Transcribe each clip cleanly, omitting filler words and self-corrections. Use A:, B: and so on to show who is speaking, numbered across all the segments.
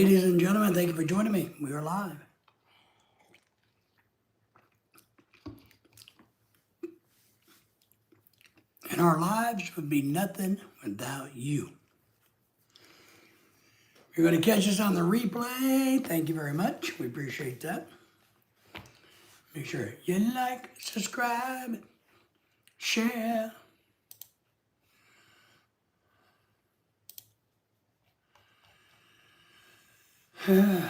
A: Ladies and gentlemen, thank you for joining me. We are live. And our lives would be nothing without you. You're going to catch us on the replay. Thank you very much. We appreciate that. Make sure you like, subscribe, share. Do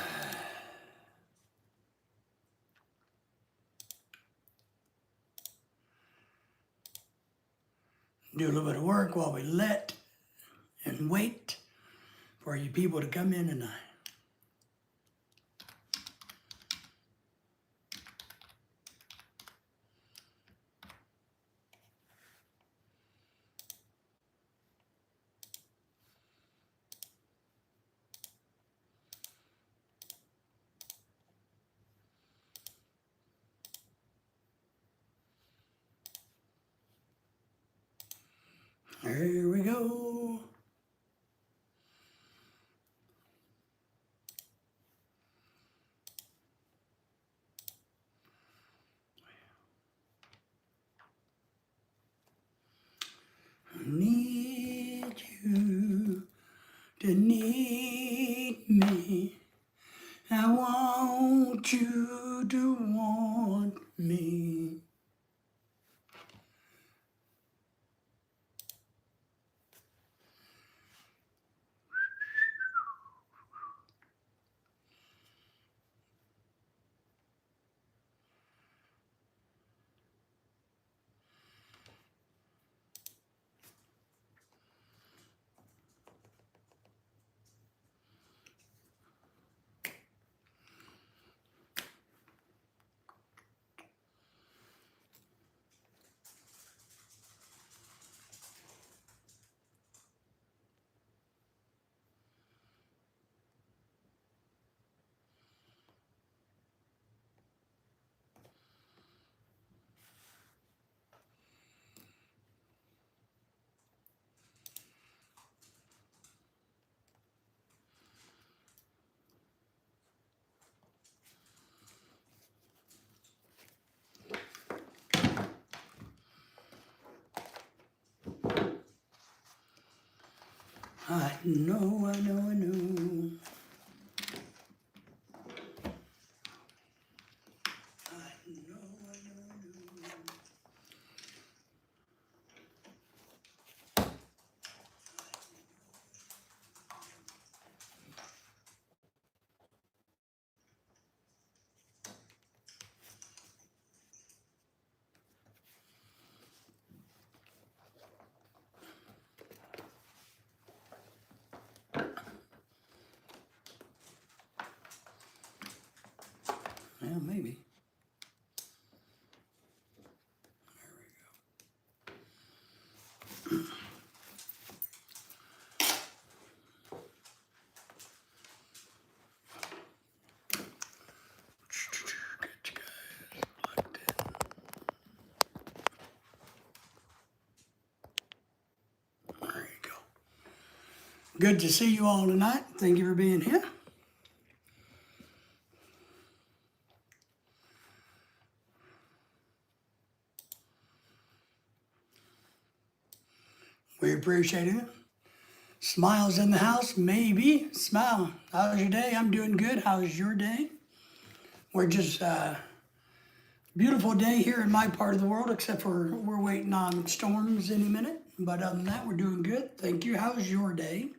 A: a little bit of work while we let and wait for you people to come in tonight. Here we go. I need you to need me. I want you to want me. I know, I know, I know. Well, maybe. There you go. Good to see you all tonight. Thank you for being here. We appreciate it. Smiles in the house, maybe. Smile. How's your day? I'm doing good. How's your day? We're just beautiful day here in my part of the world, except for we're waiting on storms any minute. But other than that, we're doing good. Thank you. How's your day?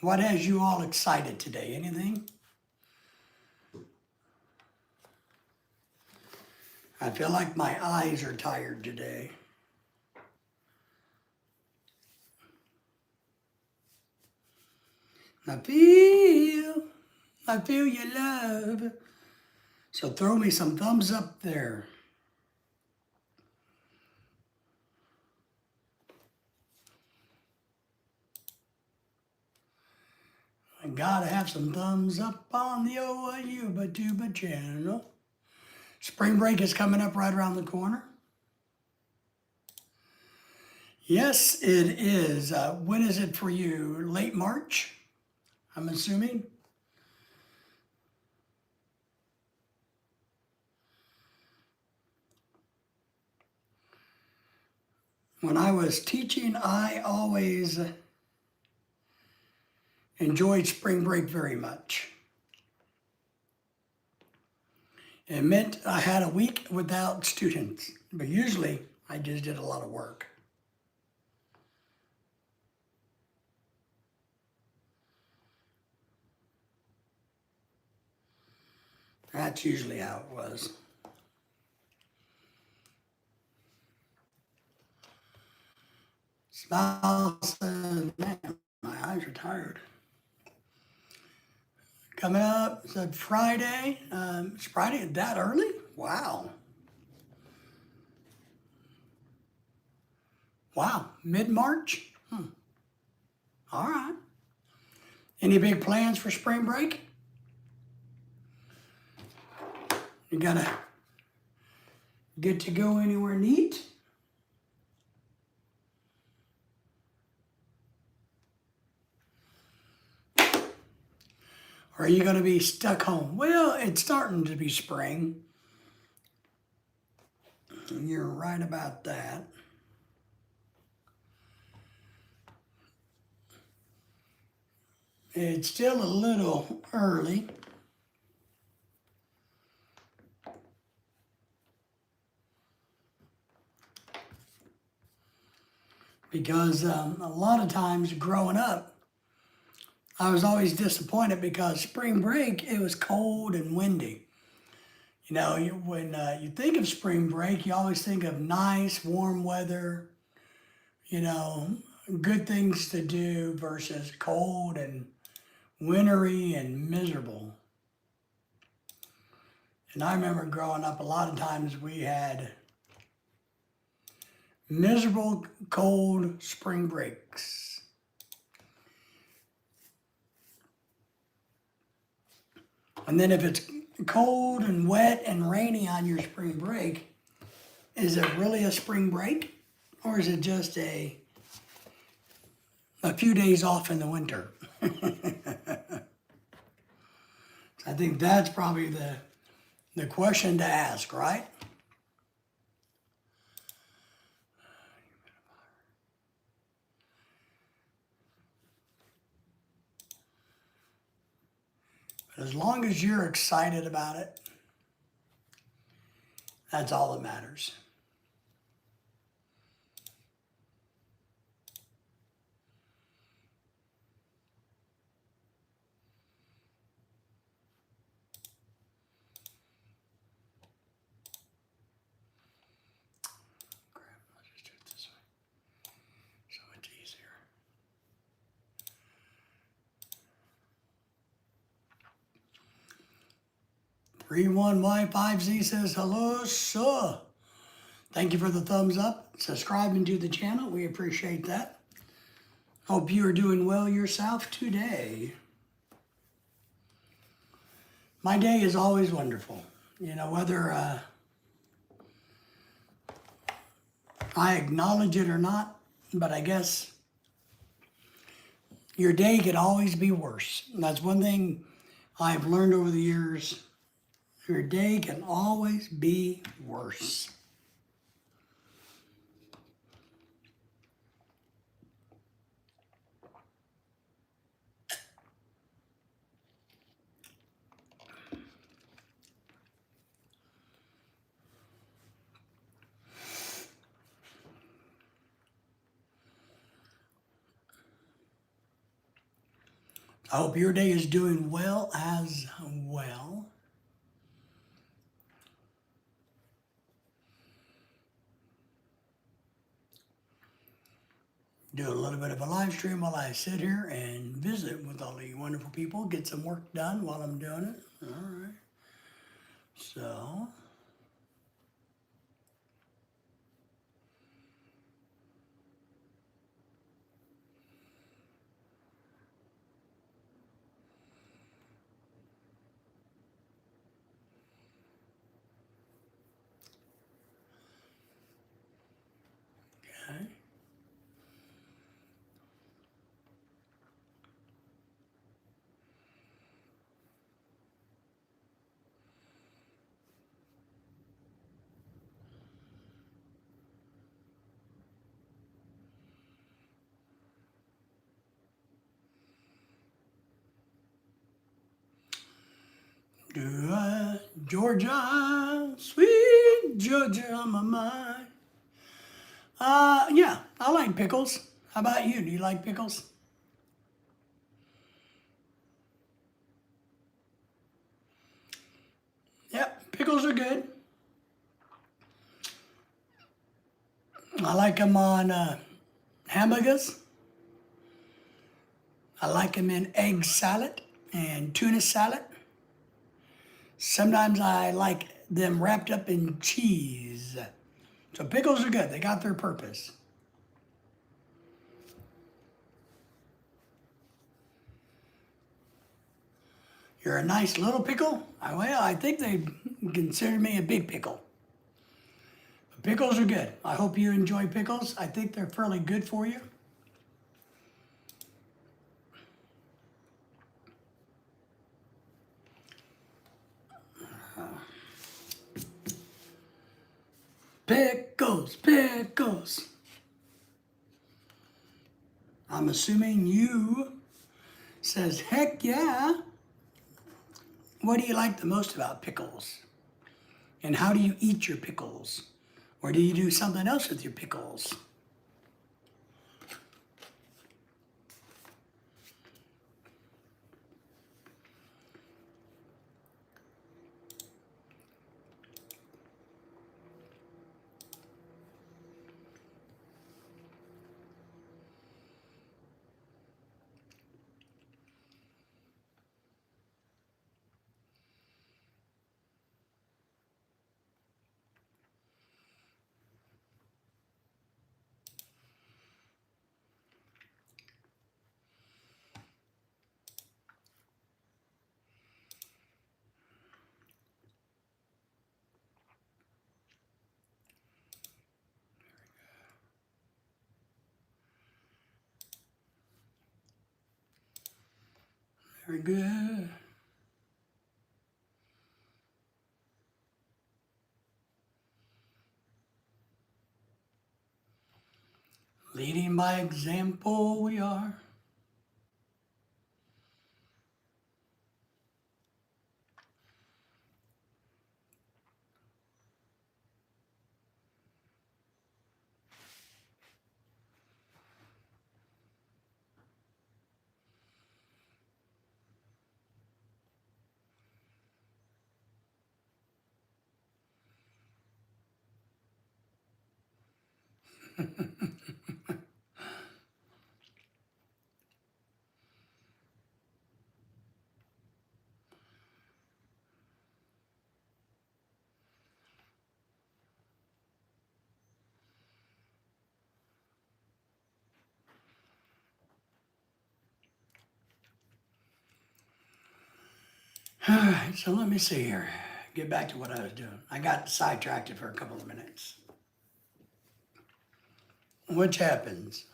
A: What has you all excited today? Anything? I feel like my eyes are tired today. I feel your love. So throw me some thumbs up there. I gotta have some thumbs up on the OIU Tuba channel. Spring break is coming up right around the corner. Yes, it is. When is it for you? Late March, I'm assuming? When I was teaching, I always enjoyed spring break very much. It meant I had a week without students, but usually I just did a lot of work. That's usually how it was. Smile says, man, my eyes are tired. Coming up, said Friday. It's Friday that early? Wow. Wow, mid-March? All right. Any big plans for spring break? You gotta get to go anywhere neat? Or are you gonna be stuck home? Well, it's starting to be spring. You're right about that. It's still a little early. Because a lot of times growing up, I was always disappointed because spring break, it was cold and windy. You know, when you think of spring break, you always think of nice, warm weather, you know, good things to do versus cold and wintry and miserable. And I remember growing up, a lot of times we had miserable, cold spring breaks. And then if it's cold and wet and rainy on your spring break, is it really a spring break? Or is it just a few days off in the winter? I think that's probably the question to ask, right? But as long as you're excited about it, that's all that matters. Crap, let's just do it this way. So much easier. 31Y5Z says, hello, sir. Thank you for the thumbs up, subscribing to the channel. We appreciate that. Hope you are doing well yourself today. My day is always wonderful. You know, whether I acknowledge it or not, but I guess your day could always be worse. And that's one thing I've learned over the years. Your day can always be worse. I hope your day is doing well as well. Do a little bit of a live stream while I sit here and visit with all the wonderful people, get some work done while I'm doing it. All right. So, okay. Georgia, sweet Georgia on my mind. Yeah, I like pickles. How about you? Do you like pickles? Yep, pickles are good. I like them on hamburgers. I like them in egg salad and tuna salad. Sometimes I like them wrapped up in cheese. So pickles are good. They got their purpose. You're a nice little pickle? Well, I think they consider me a big pickle. But pickles are good. I hope you enjoy pickles. I think they're fairly good for you. Pickles, pickles. I'm assuming you says, heck yeah. What do you like the most about pickles? And how do you eat your pickles? Or do you do something else with your pickles? Very good. Leading by example we are. All right, so let me see here. Get back to what I was doing. I got sidetracked for a couple of minutes. Which happens?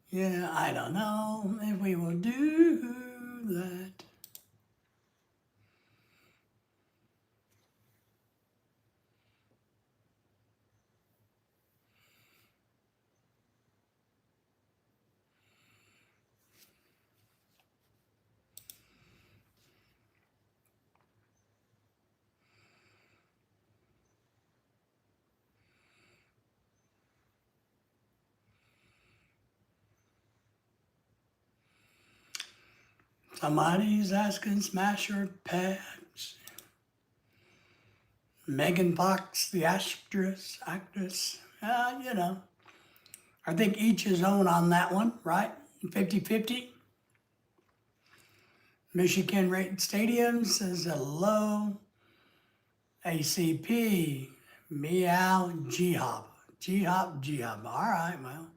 A: Yeah, I don't know if we will do that. Somebody's asking Smasher Pets. Megan Fox, the actress. You know, I think each his own on that one, right? 50-50. Michigan Rate Stadium says hello. ACP, meow, G-hop. G-hop, G-hop. All right, well,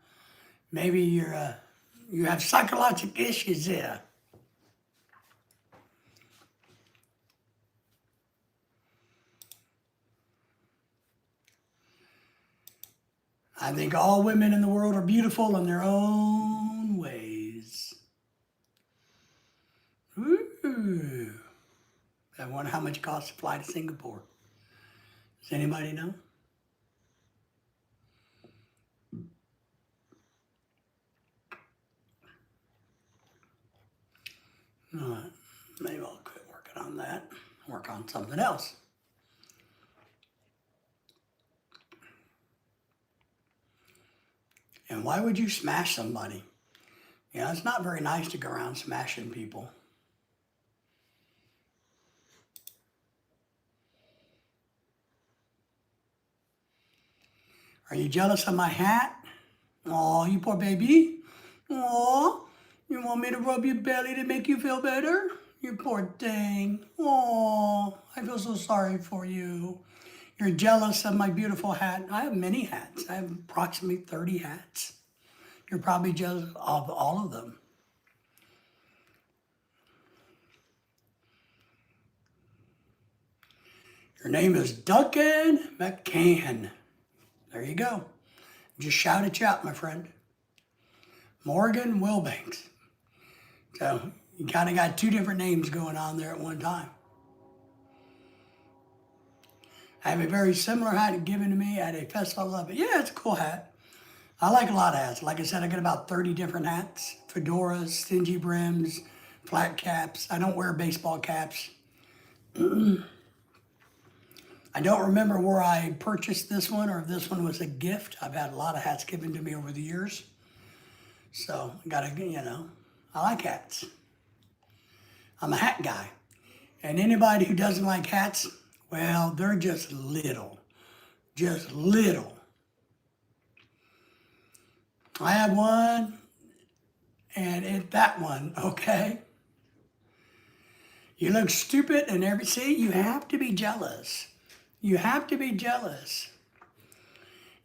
A: maybe you have psychological issues there. I think all women in the world are beautiful in their own ways. Ooh. I wonder how much it costs to fly to Singapore. Does anybody know? All right. Maybe I'll quit working on that. Work on something else. And why would you smash somebody? It's not very nice to go around smashing people. Are you jealous of my hat? Oh, you poor baby. Oh, you want me to rub your belly to make you feel better? You poor thing. Oh, I feel so sorry for you. You're jealous of my beautiful hat. I have many hats. I have approximately 30 hats. You're probably jealous of all of them. Your name is Duncan McCann. There you go. Just shouted you out, my friend. Morgan Wilbanks. So you kind of got two different names going on there at one time. I have a very similar hat given to me at a festival of it. Yeah, it's a cool hat. I like a lot of hats. Like I said, I got about 30 different hats. Fedoras, stingy brims, flat caps. I don't wear baseball caps. I don't remember where I purchased this one or if this one was a gift. I've had a lot of hats given to me over the years. So, I like hats. I'm a hat guy. And anybody who doesn't like hats, well, they're just little. Just little. I have one, and it's that one, okay? You look stupid and see, you have to be jealous. You have to be jealous.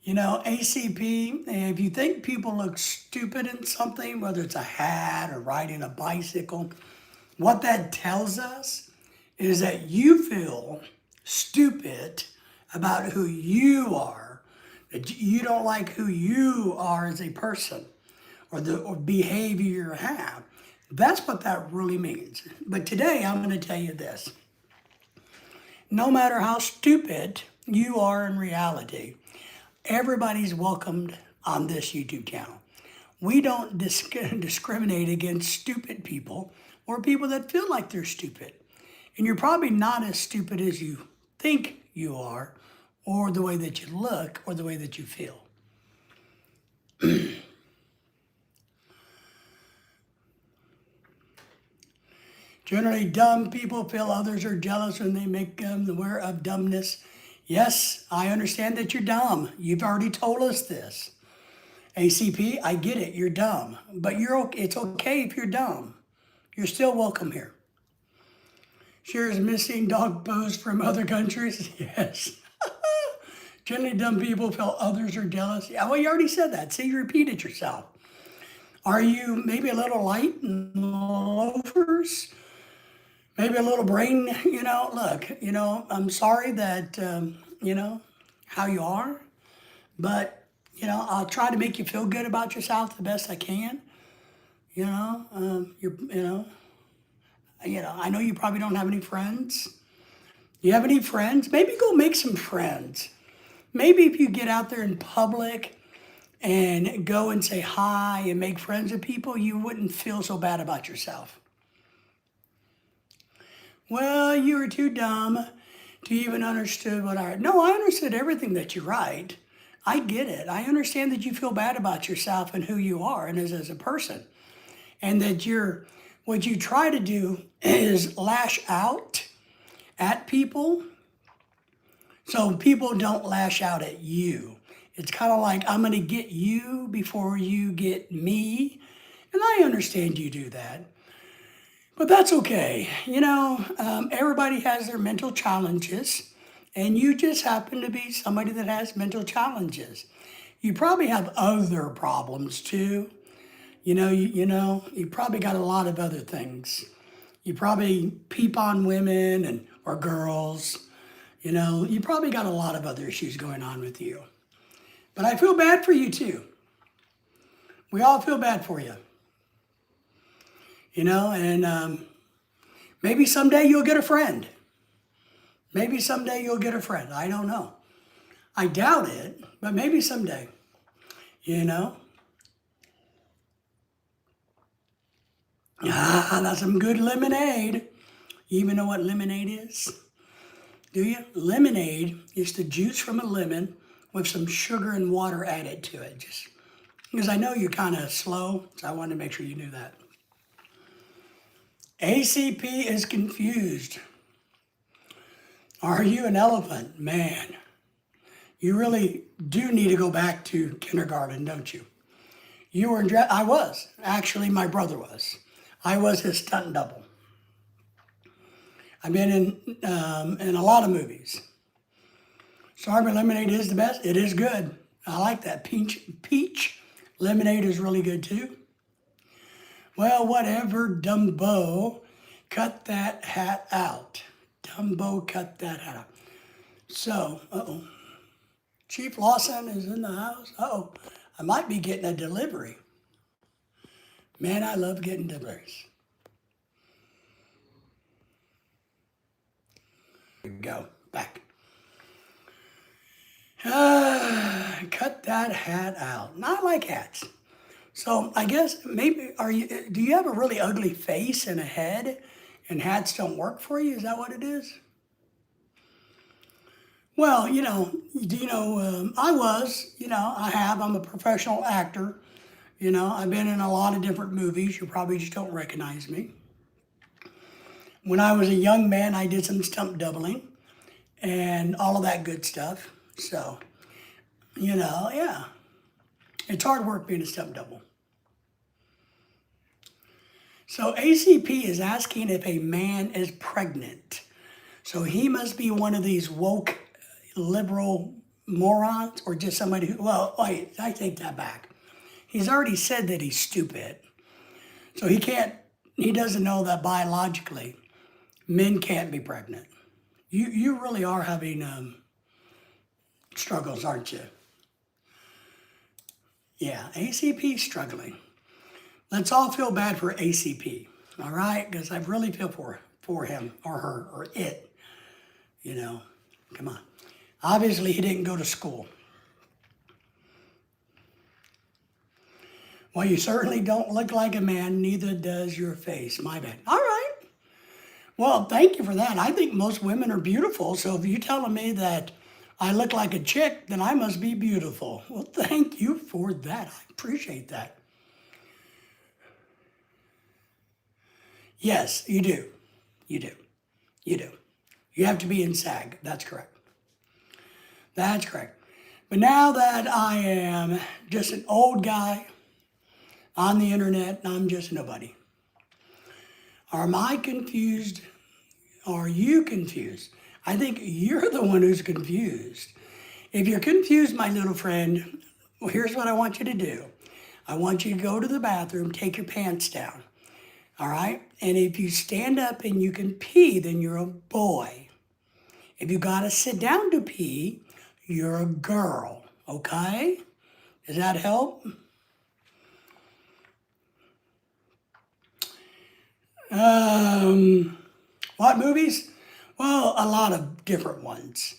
A: ACP, if you think people look stupid in something, whether it's a hat or riding a bicycle, what that tells us is that you feel stupid about who you are, that you don't like who you are as a person or the behavior you have. That's what that really means. But today I'm going to tell you this. No matter how stupid you are in reality, everybody's welcomed on this YouTube channel. We don't discriminate against stupid people or people that feel like they're stupid. And you're probably not as stupid as you think you are, or the way that you look, or the way that you feel. Generally, dumb people feel others are jealous when they make them aware of dumbness. Yes, I understand that you're dumb. You've already told us this. ACP, I get it, you're dumb. But it's okay if you're dumb. You're still welcome here. Shares missing dog posts from other countries? Yes. Generally, dumb people feel others are jealous. Yeah, well, you already said that. See, you repeated yourself. Are you maybe a little light in the loafers? Maybe a little brain, look, I'm sorry that, how you are, but, I'll try to make you feel good about yourself the best I can. I know you probably don't have any friends. You have any friends? Maybe go make some friends. Maybe if you get out there in public and go and say hi and make friends with people, you wouldn't feel so bad about yourself. Well, you were too dumb to even understand what I... No, I understood everything that you write. I get it. I understand that you feel bad about yourself and who you are and as a person. And that what you try to do is lash out at people so people don't lash out at you. It's kind of like, I'm going to get you before you get me. And I understand you do that. But that's okay. Everybody has their mental challenges, and you just happen to be somebody that has mental challenges. You probably have other problems too. You probably got a lot of other things. You probably peep on women or girls. You probably got a lot of other issues going on with you. But I feel bad for you too. We all feel bad for you. And maybe someday you'll get a friend. Maybe someday you'll get a friend. I don't know. I doubt it, but maybe someday, you know? Ah, that's some good lemonade. You even know what lemonade is? Do you? Lemonade is the juice from a lemon with some sugar and water added to it. Just because I know you're kind of slow, so I wanted to make sure you knew that. ACP is confused. Are you an elephant? Man, you really do need to go back to kindergarten, don't you? You were in dress. I was. Actually, my brother was. I was his stunt double. I've been in a lot of movies. Strawberry lemonade is the best. It is good. I like that. Peach lemonade is really good too. Well, whatever, Dumbo, cut that hat out. Dumbo, cut that hat out. So, Chief Lawson is in the house. I might be getting a delivery. Man, I love getting deliveries. Here we go. Back. Cut that hat out. Not like hats. So I guess maybe do you have a really ugly face and a head and hats don't work for you? Is that what it is? Well, I'm a professional actor. I've been in a lot of different movies. You probably just don't recognize me. When I was a young man, I did some stunt doubling and all of that good stuff. So, yeah. It's hard work being a stunt double. So ACP is asking if a man is pregnant. So he must be one of these woke liberal morons or just somebody who, well, wait, I take that back. He's already said that he's stupid. So he doesn't know that biologically men can't be pregnant. You really are having struggles, aren't you? Yeah, ACP struggling. Let's all feel bad for ACP, all right? Because I really feel for him or her or it, Come on. Obviously, he didn't go to school. Well, you certainly don't look like a man, neither does your face. My bad. All right. Well, thank you for that. I think most women are beautiful, so if you're telling me that I look like a chick, then I must be beautiful. Well, thank you for that. I appreciate that. Yes, you do. You do. You do. You have to be in SAG. That's correct. That's correct. But now that I am just an old guy on the internet, I'm just nobody. Am I confused? Are you confused? I think you're the one who's confused. If you're confused, my little friend, well, here's what I want you to do. I want you to go to the bathroom, take your pants down. All right? And if you stand up and you can pee, then you're a boy. If you got to sit down to pee, you're a girl. Okay? Does that help? What movies? Well, a lot of different ones.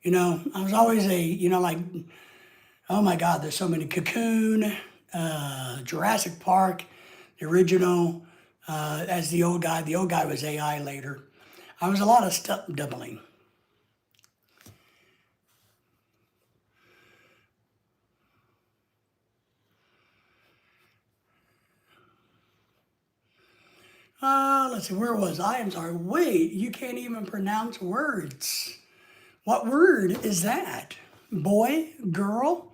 A: I was always oh my God, there's so many. Cocoon, Jurassic Park, the original, as the old guy. The old guy was AI later. I was a lot of stunt doubling. Let's see, where was I? I'm sorry. Wait, you can't even pronounce words. What word is that? Boy? Girl?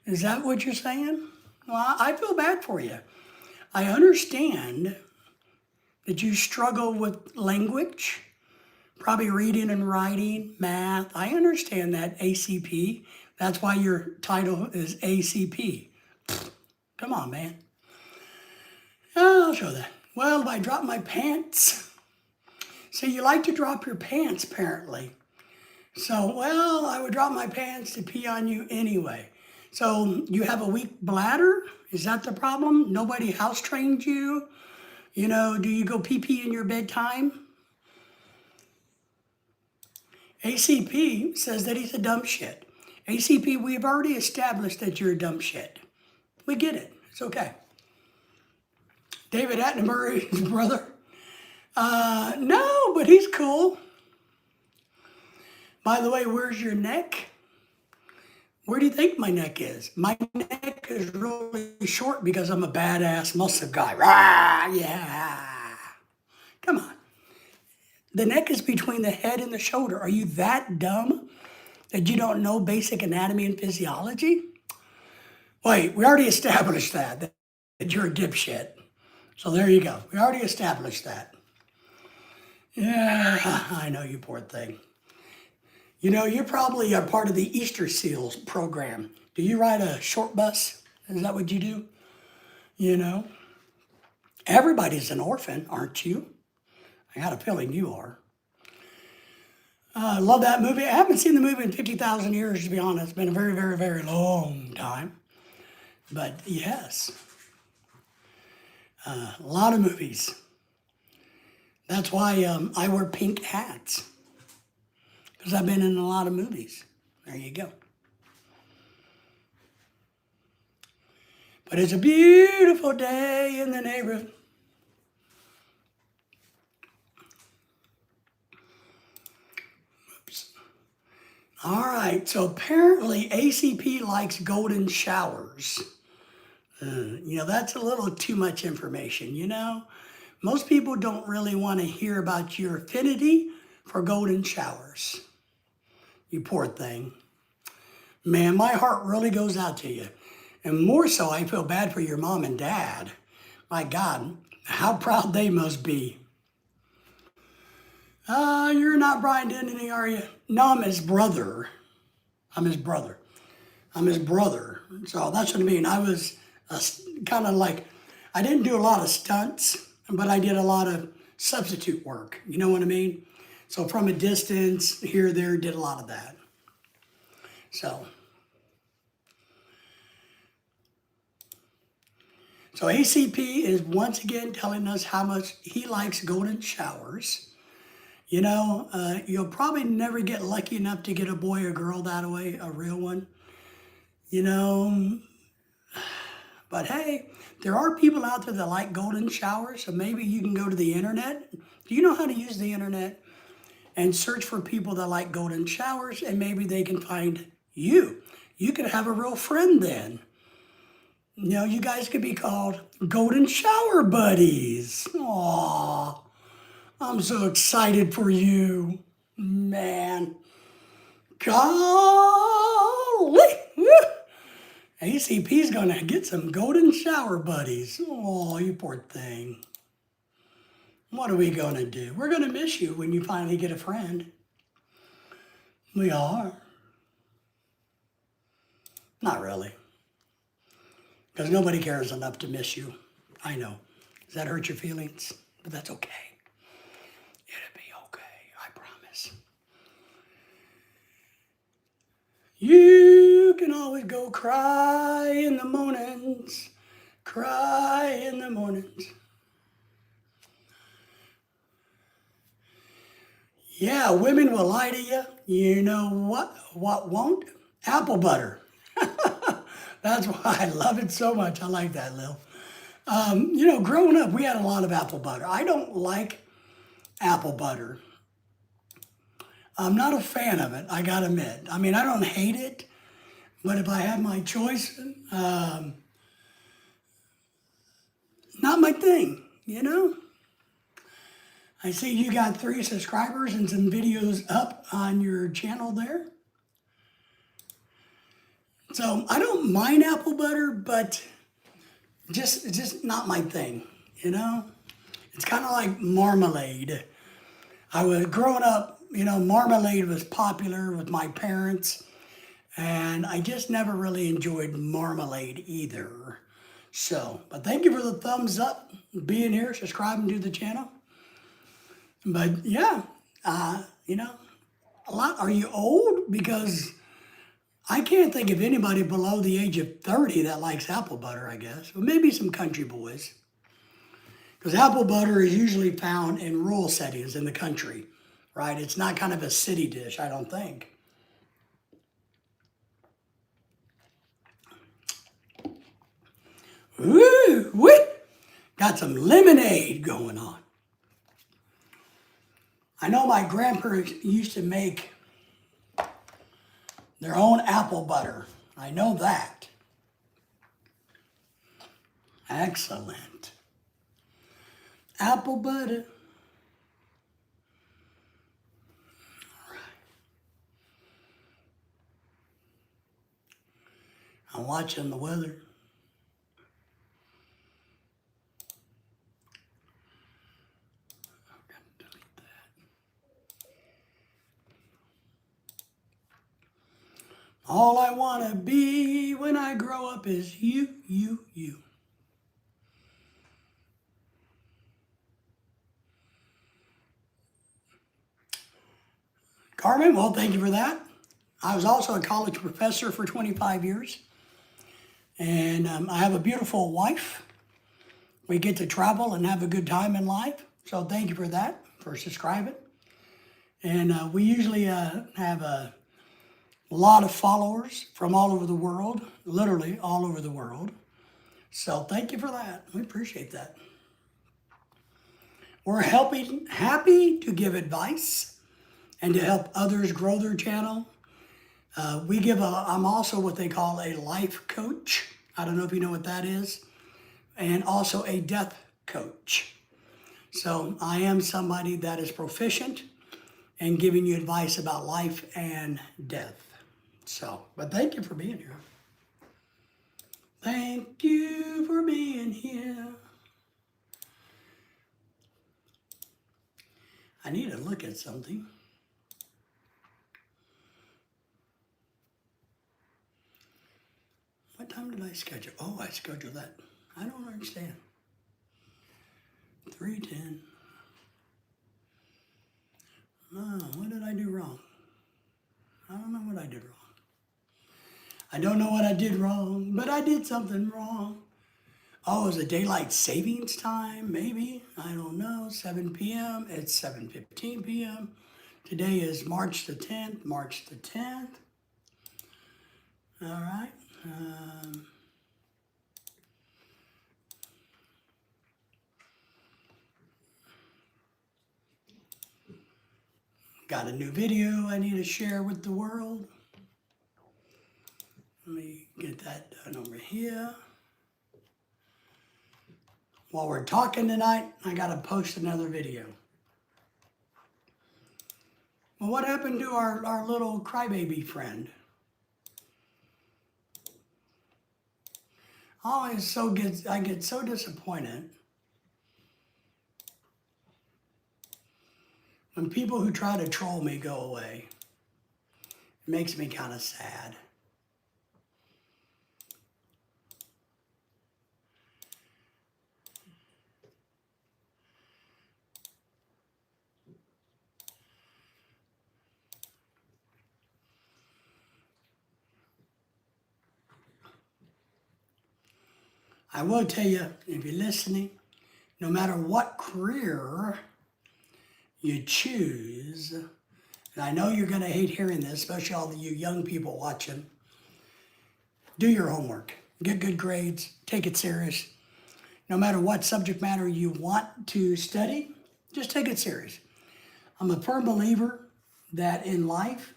A: Is that what you're saying? Well, I feel bad for you. I understand that you struggle with language, probably reading and writing, math. I understand that, ACP. That's why your title is ACP. Come on, man. I'll show that. Well, if I drop my pants. So you like to drop your pants, apparently. So, well, I would drop my pants to pee on you anyway. So you have a weak bladder? Is that the problem? Nobody house trained you? Do you go pee-pee in your bedtime? ACP says that he's a dumb shit. ACP, we've already established that you're a dumb shit. We get it. It's okay. David Attenborough's brother? No, but he's cool. By the way, where's your neck? Where do you think my neck is? My neck is really short because I'm a badass muscle guy. Rah, yeah. Come on. The neck is between the head and the shoulder. Are you that dumb that you don't know basic anatomy and physiology? Wait, we already established that you're a dipshit. So there you go. We already established that. Yeah, I know, you poor thing. You know, you're probably a part of the Easter Seals program. Do you ride a short bus? Is that what you do? You know, everybody's an orphan, aren't you? I got a feeling you are. I love that movie. I haven't seen the movie in 50,000 years, to be honest. It's been a very, very, very long time. But yes, a lot of movies. That's why I wear pink hats. Because I've been in a lot of movies. There you go. But it's a beautiful day in the neighborhood. Oops. All right, so apparently ACP likes golden showers. You know, that's a little too much information, you know? Most people don't really want to hear about your affinity for golden showers. You poor thing. Man, my heart really goes out to you. And more so, I feel bad for your mom and dad. My God, how proud they must be. You're not Brian Denny, are you? No, I'm his brother. I'm his brother. So that's what I mean. I was kind of like, I didn't do a lot of stunts, but I did a lot of substitute work. You know what I mean? So from a distance, here, there, did a lot of that. So ACP is once again telling us how much he likes golden showers. You know, you'll probably never get lucky enough to get a boy or girl that way, a real one. You know, but hey, there are people out there that like golden showers, so maybe you can go to the internet. Do you know how to use the internet? And search for people that like golden showers, and maybe they can find you. You could have a real friend then. You know, you guys could be called Golden Shower Buddies. Aww, I'm so excited for you, man. Golly, woo. ACP's gonna get some Golden Shower Buddies. Oh, you poor thing. What are we gonna do? We're gonna miss you when you finally get a friend. We are. Not really. Because nobody cares enough to miss you. I know. Does that hurt your feelings? But that's okay. It'll be okay, I promise. You can always go cry in the mornings. Cry in the mornings. Yeah, women will lie to you. You know what? What won't? Apple butter. That's why I love it so much. I like that, Lil. You know, growing up, we had a lot of apple butter. I don't like apple butter. I'm not a fan of it, I gotta admit. I mean, I don't hate it, but if I had my choice, not my thing, you know? I see you got 3 subscribers and some videos up on your channel there. So I don't mind apple butter, but it's just not my thing, you know? It's kind of like marmalade. I was growing up, you know, marmalade was popular with my parents, and I just never really enjoyed marmalade either. So, but thank you for the thumbs up, being here, subscribing to the channel. But yeah, you know, a lot. Are you old? Because I can't think of anybody below the age of 30 that likes apple butter, I guess. Well, maybe some country boys. Because apple butter is usually found in rural settings in the country, right? It's not kind of a city dish, I don't think. Ooh, wee! Got some lemonade going on. I know my grandparents used to make their own apple butter. I know that. Excellent. Apple butter. I'm watching the weather. Delete that. All I want to be when I grow up is you, you, you. Carmen, well, thank you for that. I was also a college professor for 25 years. And I have a beautiful wife. We get to travel and have a good time in life. So thank you for that, for subscribing. And we usually have a lot of followers from all over the world, literally all over the world. So thank you for that. We appreciate that. We're happy to give advice and to help others grow their channel. I'm also what they call a life coach. I don't know if you know what that is. And also a death coach. So I am somebody that is proficient in giving you advice about life and death. So, but thank you for being here. Thank you for being here. I need to look at something. What time did I schedule? Oh, I scheduled that. I don't understand. 3:10. Oh, what did I do wrong? I don't know what I did wrong. I don't know what I did wrong, but I did something wrong. Oh, is it daylight savings time? Maybe. I don't know. 7 p.m. It's 7:15 p.m. Today is March the 10th. March the 10th. All right. Got a new video I need to share with the world. Let me get that done over here. While we're talking tonight, I got to post another video. Well, what happened to our little crybaby friend? I get so disappointed when people who try to troll me go away. It makes me kind of sad. I will tell you, if you're listening, no matter what career you choose, and I know you're going to hate hearing this, especially all of you young people watching, do your homework. Get good grades. Take it serious. No matter what subject matter you want to study, just take it serious. I'm a firm believer that in life,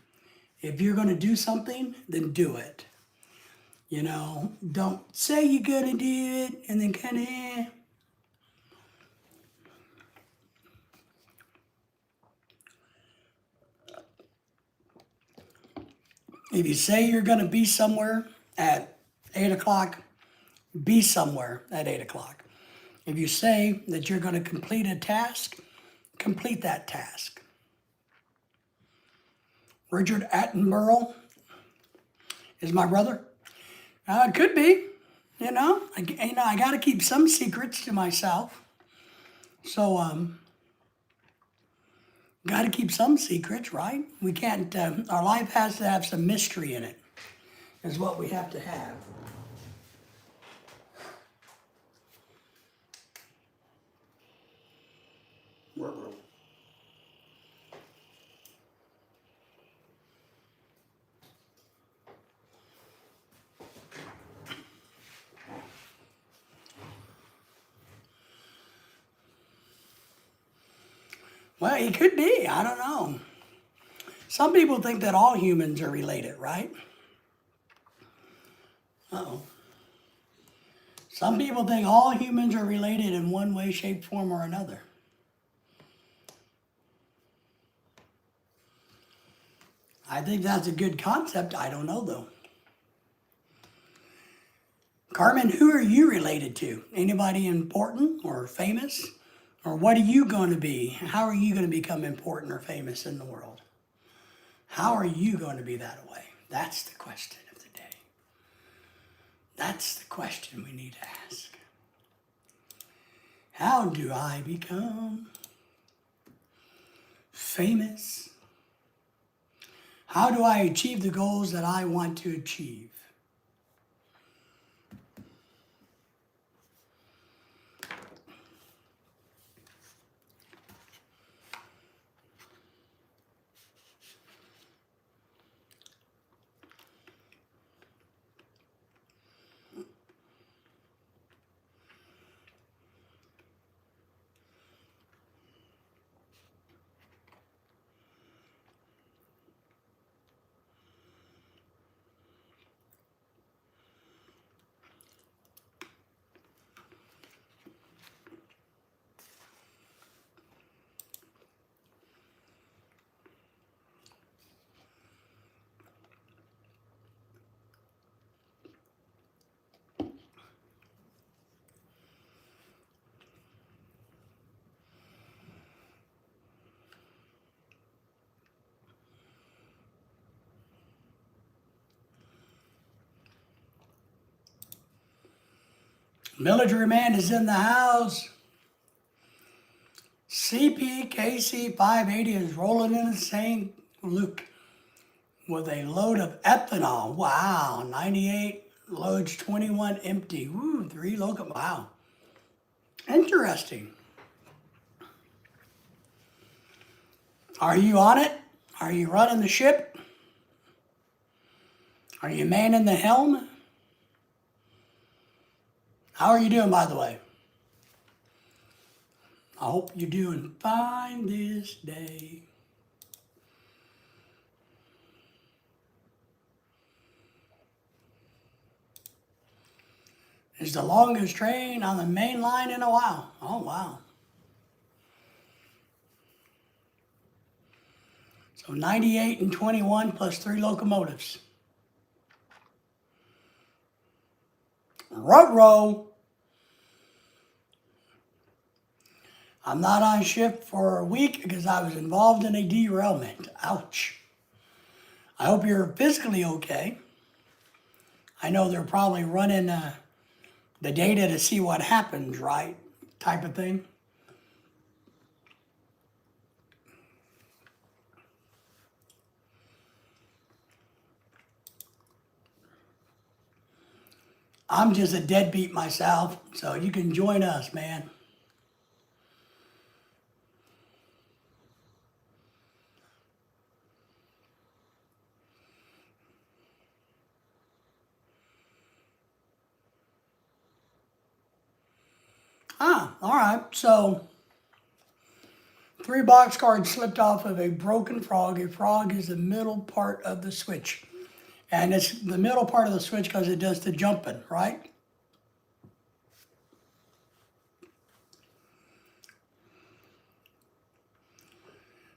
A: if you're going to do something, then do it. You know, don't say you're going to do it and then kind of, If you say you're going to be somewhere at 8 o'clock, be somewhere at 8 o'clock. If you say that you're going to complete a task, complete that task. Richard Attenborough is my brother. It could be, I got to keep some secrets to myself. So, got to keep some secrets, right? We can't, our life has to have some mystery in it, is what we have to have. Well, he could be. I don't know. Some people think that all humans are related, right? Uh-oh. Some people think all humans are related in one way, shape, form, or another. I think that's a good concept. I don't know, though. Carmen, who are you related to? Anybody important or famous? Or what are you going to be? How are you going to become important or famous in the world? How are you going to be that way? That's the question of the day. That's the question we need to ask. How do I become famous? How do I achieve the goals that I want to achieve? Military man is in the house. CPKC 580 is rolling in the St. Luke with a load of ethanol. Wow, 98 loads, 21 empty. Woo, 3 local. Wow. Interesting. Are you on it? Are you running the ship? Are you manning the helm? How are you doing, by the way? I hope you're doing fine this day. It's the longest train on the main line in a while. Oh, wow. So 98 and 21 plus 3 locomotives. Ruh-roh. I'm not on shift for a week because I was involved in a derailment. Ouch. I hope you're physically okay. I know they're probably running the data to see what happens, right? Type of thing. I'm just a deadbeat myself, so you can join us, man. All right. So 3 box cards slipped off of a broken frog. A frog is the middle part of the switch. And it's the middle part of the switch because it does the jumping, right?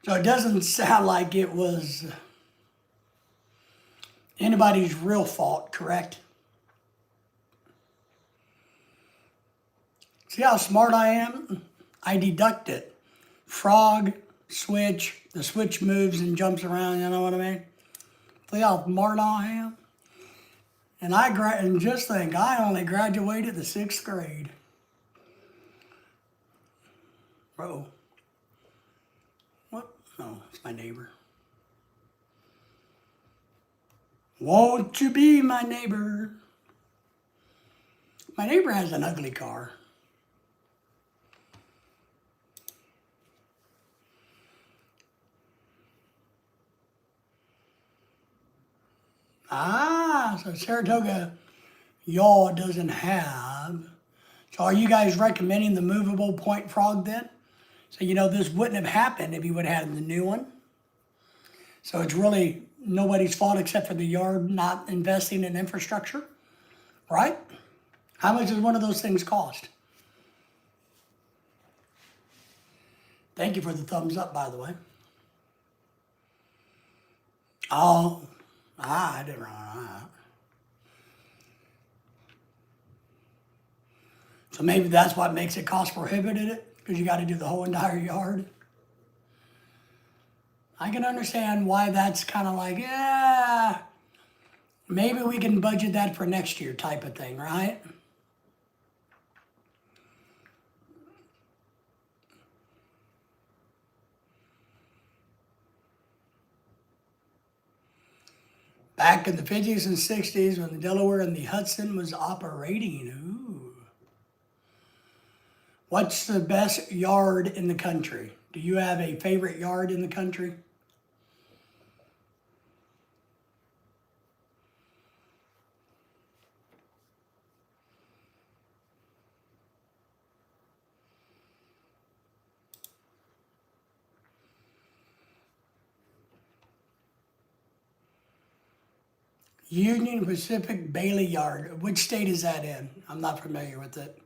A: So it doesn't sound like it was anybody's real fault, correct? See how smart I am? I deduct it. Frog, switch, the switch moves and jumps around, you know what I mean? See how smart I am? And just think, I only graduated the 6th grade. Uh-oh. What? Oh, it's my neighbor. Won't you be my neighbor? My neighbor has an ugly car. So Saratoga, y'all doesn't have. So are you guys recommending the movable point frog then? So, this wouldn't have happened if you would have had the new one. So it's really nobody's fault except for the yard not investing in infrastructure, right? How much does one of those things cost? Thank you for the thumbs up, by the way. Oh, I didn't run that. So maybe that's what makes it cost prohibitive, because you got to do the whole entire yard. I can understand why that's kind of like, yeah, maybe we can budget that for next year type of thing, right? Back in the 50s and 60s when the Delaware and the Hudson was operating. Ooh. What's the best yard in the country? Do you have a favorite yard in the country? Union Pacific Bailey Yard. Which state is that in? I'm not familiar with it.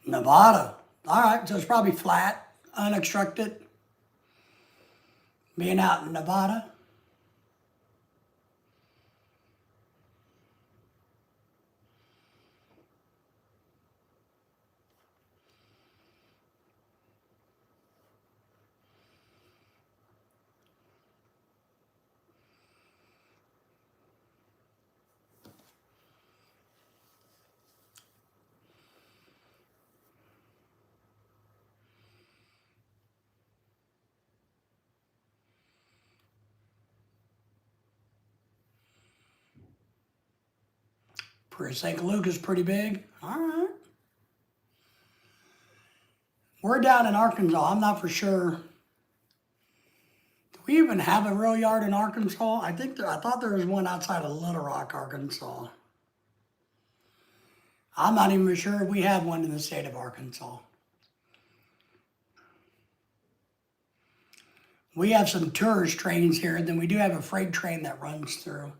A: Nevada. All right, so it's probably flat, unobstructed. Being out in Nevada. St. Luke is pretty big. All right. We're down in Arkansas. I'm not for sure. Do we even have a real yard in Arkansas? I thought there was one outside of Little Rock, Arkansas. I'm not even sure if we have one in the state of Arkansas. We have some tourist trains here, and then we do have a freight train that runs through.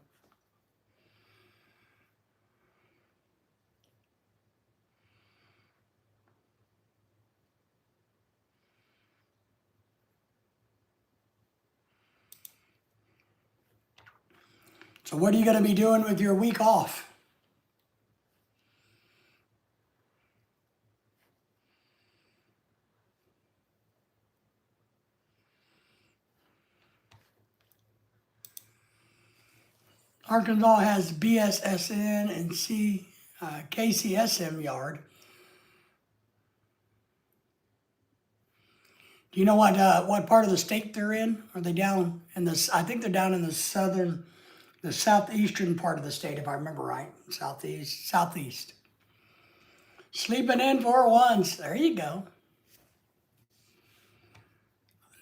A: So what are you going to be doing with your week off? Arkansas has BSSN and KCSM yard. Do you know what part of the state they're in? Are they down in the? I think they're down in the southeastern part of the state, if I remember right. Southeast. Sleeping in for once. There you go.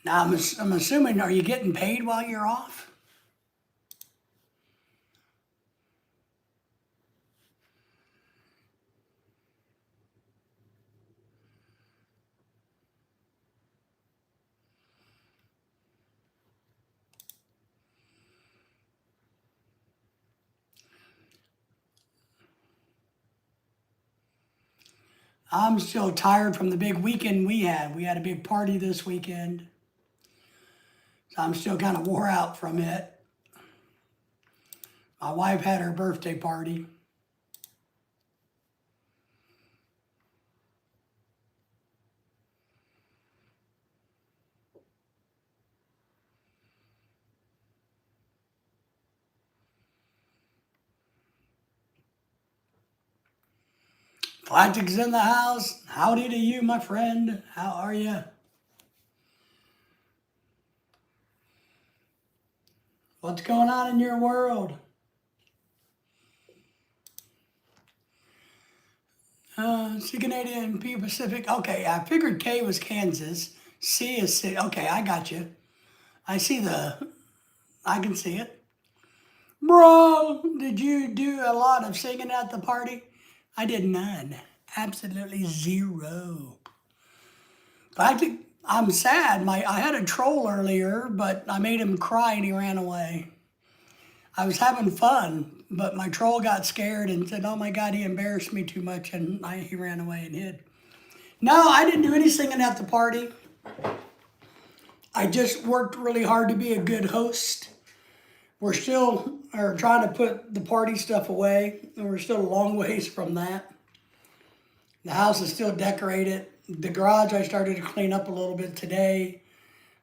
A: Now I'm assuming, are you getting paid while you're off? I'm still tired from the big weekend we had. We had a big party this weekend. So I'm still kind of wore out from it. My wife had her birthday party. Galactic's in the house. Howdy to you, my friend. How are you? What's going on in your world? C Canadian, P Pacific. Okay, I figured K was Kansas. C is C. Okay, I got you. I can see it. Bro, did you do a lot of singing at the party? I did none. Absolutely zero. In fact, I'm sad. I had a troll earlier, but I made him cry and he ran away. I was having fun, but my troll got scared and said, "Oh my God, he embarrassed me too much," and he ran away and hid. No, I didn't do any singing at the party. I just worked really hard to be a good host. We're still trying to put the party stuff away, and we're still a long ways from that. The house is still decorated. The garage I started to clean up a little bit today,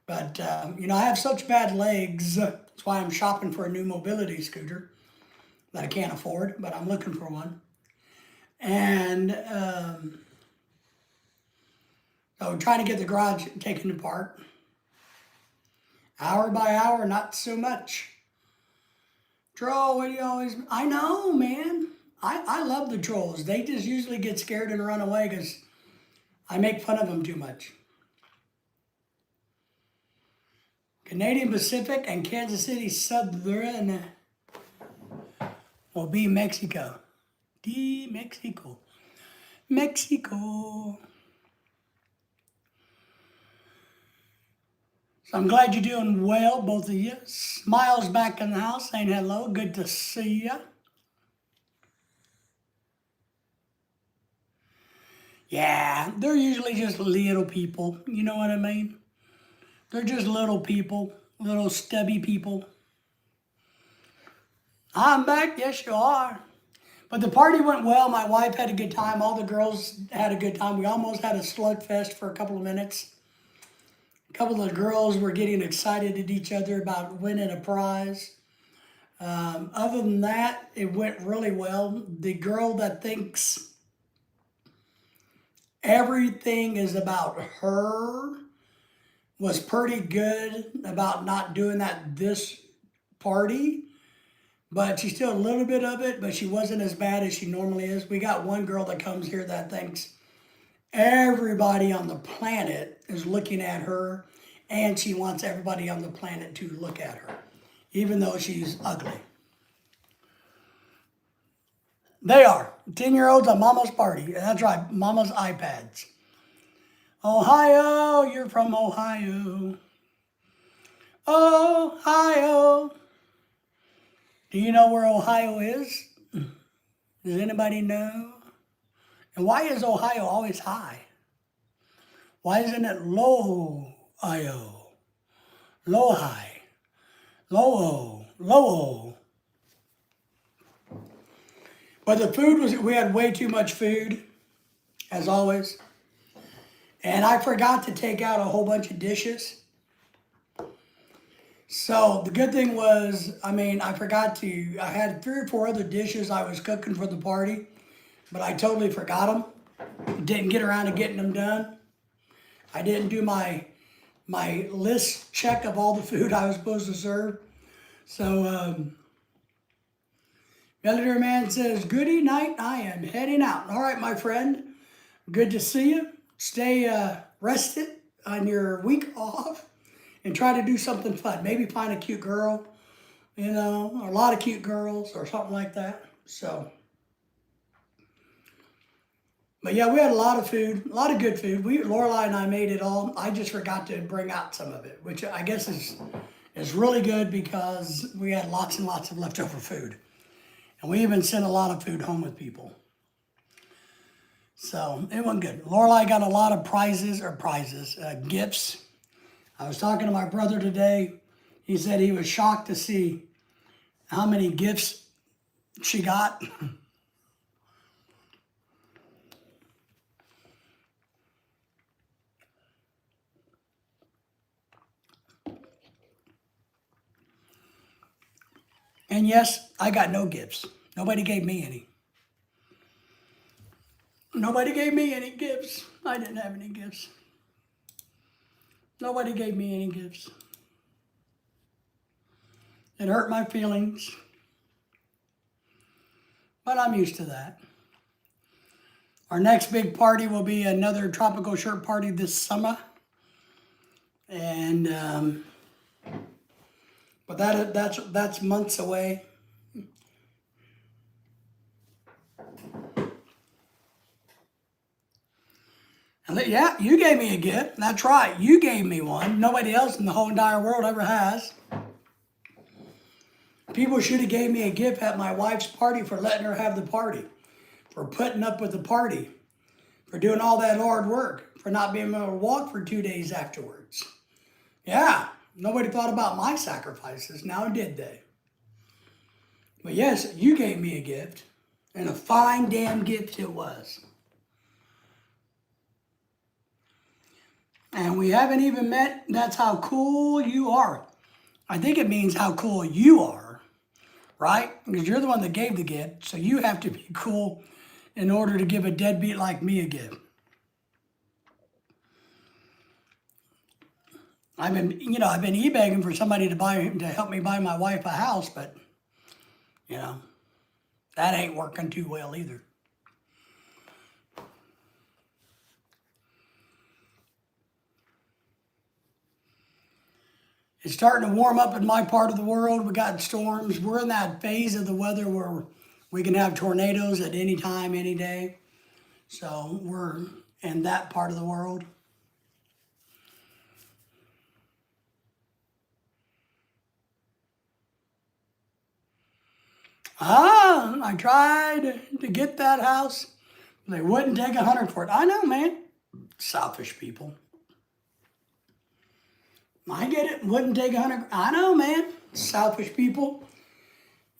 A: but I have such bad legs. That's why I'm shopping for a new mobility scooter that I can't afford, but I'm looking for one. And so trying to get the garage taken apart. Hour by hour, not so much. Troll, what do you always... I know, man. I love the trolls. They just usually get scared and run away because I make fun of them too much. Canadian Pacific and Kansas City Southern will be Mexico. Mexico. Mexico. So I'm glad you're doing well, both of you. Smiles back in the house saying hello. Good to see you. Yeah, they're usually just little people. You know what I mean? They're just little people, little stubby people. I'm back. Yes, you are. But the party went well. My wife had a good time. All the girls had a good time. We almost had a slugfest for a couple of minutes. A couple of the girls were getting excited at each other about winning a prize. Other than that, it went really well. The girl that thinks everything is about her was pretty good about not doing that this party, but she's still a little bit of it, but she wasn't as bad as she normally is. We got one girl that comes here that thinks everybody on the planet is looking at her, and she wants everybody on the planet to look at her, even though she's ugly. They are. 10-year-olds on Mama's party. That's right, Mama's iPads. Ohio, you're from Ohio. Ohio. Do you know where Ohio is? Does anybody know? And why is Ohio always high? Why isn't it low-io? Low-high. Low-o. Low-o. But the food was, we had way too much food, as always. And I forgot to take out a whole bunch of dishes. So the good thing was, I had 3 or 4 other dishes I was cooking for the party, but I totally forgot them. Didn't get around to getting them done. I didn't do my list check of all the food I was supposed to serve. So, Military Man says, "Goody night, I am heading out." All right, my friend, good to see you. Stay rested on your week off and try to do something fun. Maybe find a cute girl, or a lot of cute girls or something like that. So, but yeah, we had a lot of food, a lot of good food. Lorelai and I made it all. I just forgot to bring out some of it, which I guess is really good because we had lots and lots of leftover food. And we even sent a lot of food home with people. So it went good. Lorelai got a lot of gifts. I was talking to my brother today. He said he was shocked to see how many gifts she got. And yes, I got no gifts. Nobody gave me any. Nobody gave me any gifts. I didn't have any gifts. Nobody gave me any gifts. It hurt my feelings. But I'm used to that. Our next big party will be another tropical shirt party this summer. And But that's months away. And yeah, you gave me a gift. That's right. You gave me one. Nobody else in the whole entire world ever has. People should have gave me a gift at my wife's party for letting her have the party, for putting up with the party, for doing all that hard work, for not being able to walk for 2 days afterwards. Yeah, nobody thought about my sacrifices. Now did they? But yes, you gave me a gift, and a fine damn gift it was. And we haven't even met. That's how cool you are. I think it means how cool you are, right? Because you're the one that gave the gift, so you have to be cool in order to give a deadbeat like me a gift. I've been e-begging for somebody to help me buy my wife a house, but that ain't working too well either. It's starting to warm up in my part of the world. We got storms. We're in that phase of the weather where we can have tornadoes at any time, any day. So we're in that part of the world. I tried to get that house. They wouldn't take 100 for it. I know, man. Selfish people. I get it. Wouldn't take 100. I know, man. Selfish people.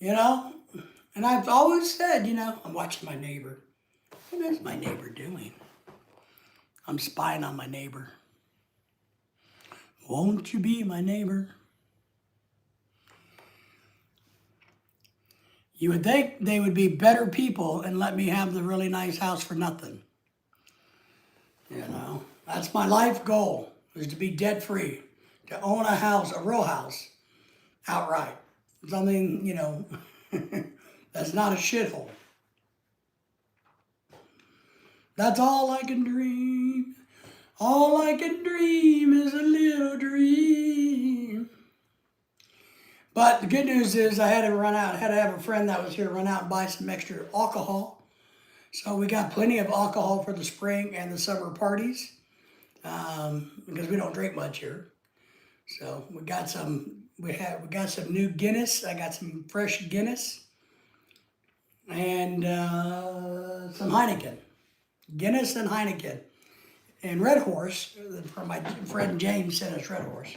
A: And I've always said, I'm watching my neighbor. What is my neighbor doing? I'm spying on my neighbor. Won't you be my neighbor? You would think they would be better people and let me have the really nice house for nothing. That's my life goal, is to be debt free, to own a house, a real house, outright. Something, that's not a shithole. That's all I can dream. All I can dream is a little dream. But the good news is I had to have a friend that was here run out and buy some extra alcohol. So we got plenty of alcohol for the spring and the summer parties, because we don't drink much here. So we got some new Guinness. I got some fresh Guinness and some Heineken. Guinness and Heineken. And Red Horse, from my friend James sent us Red Horse.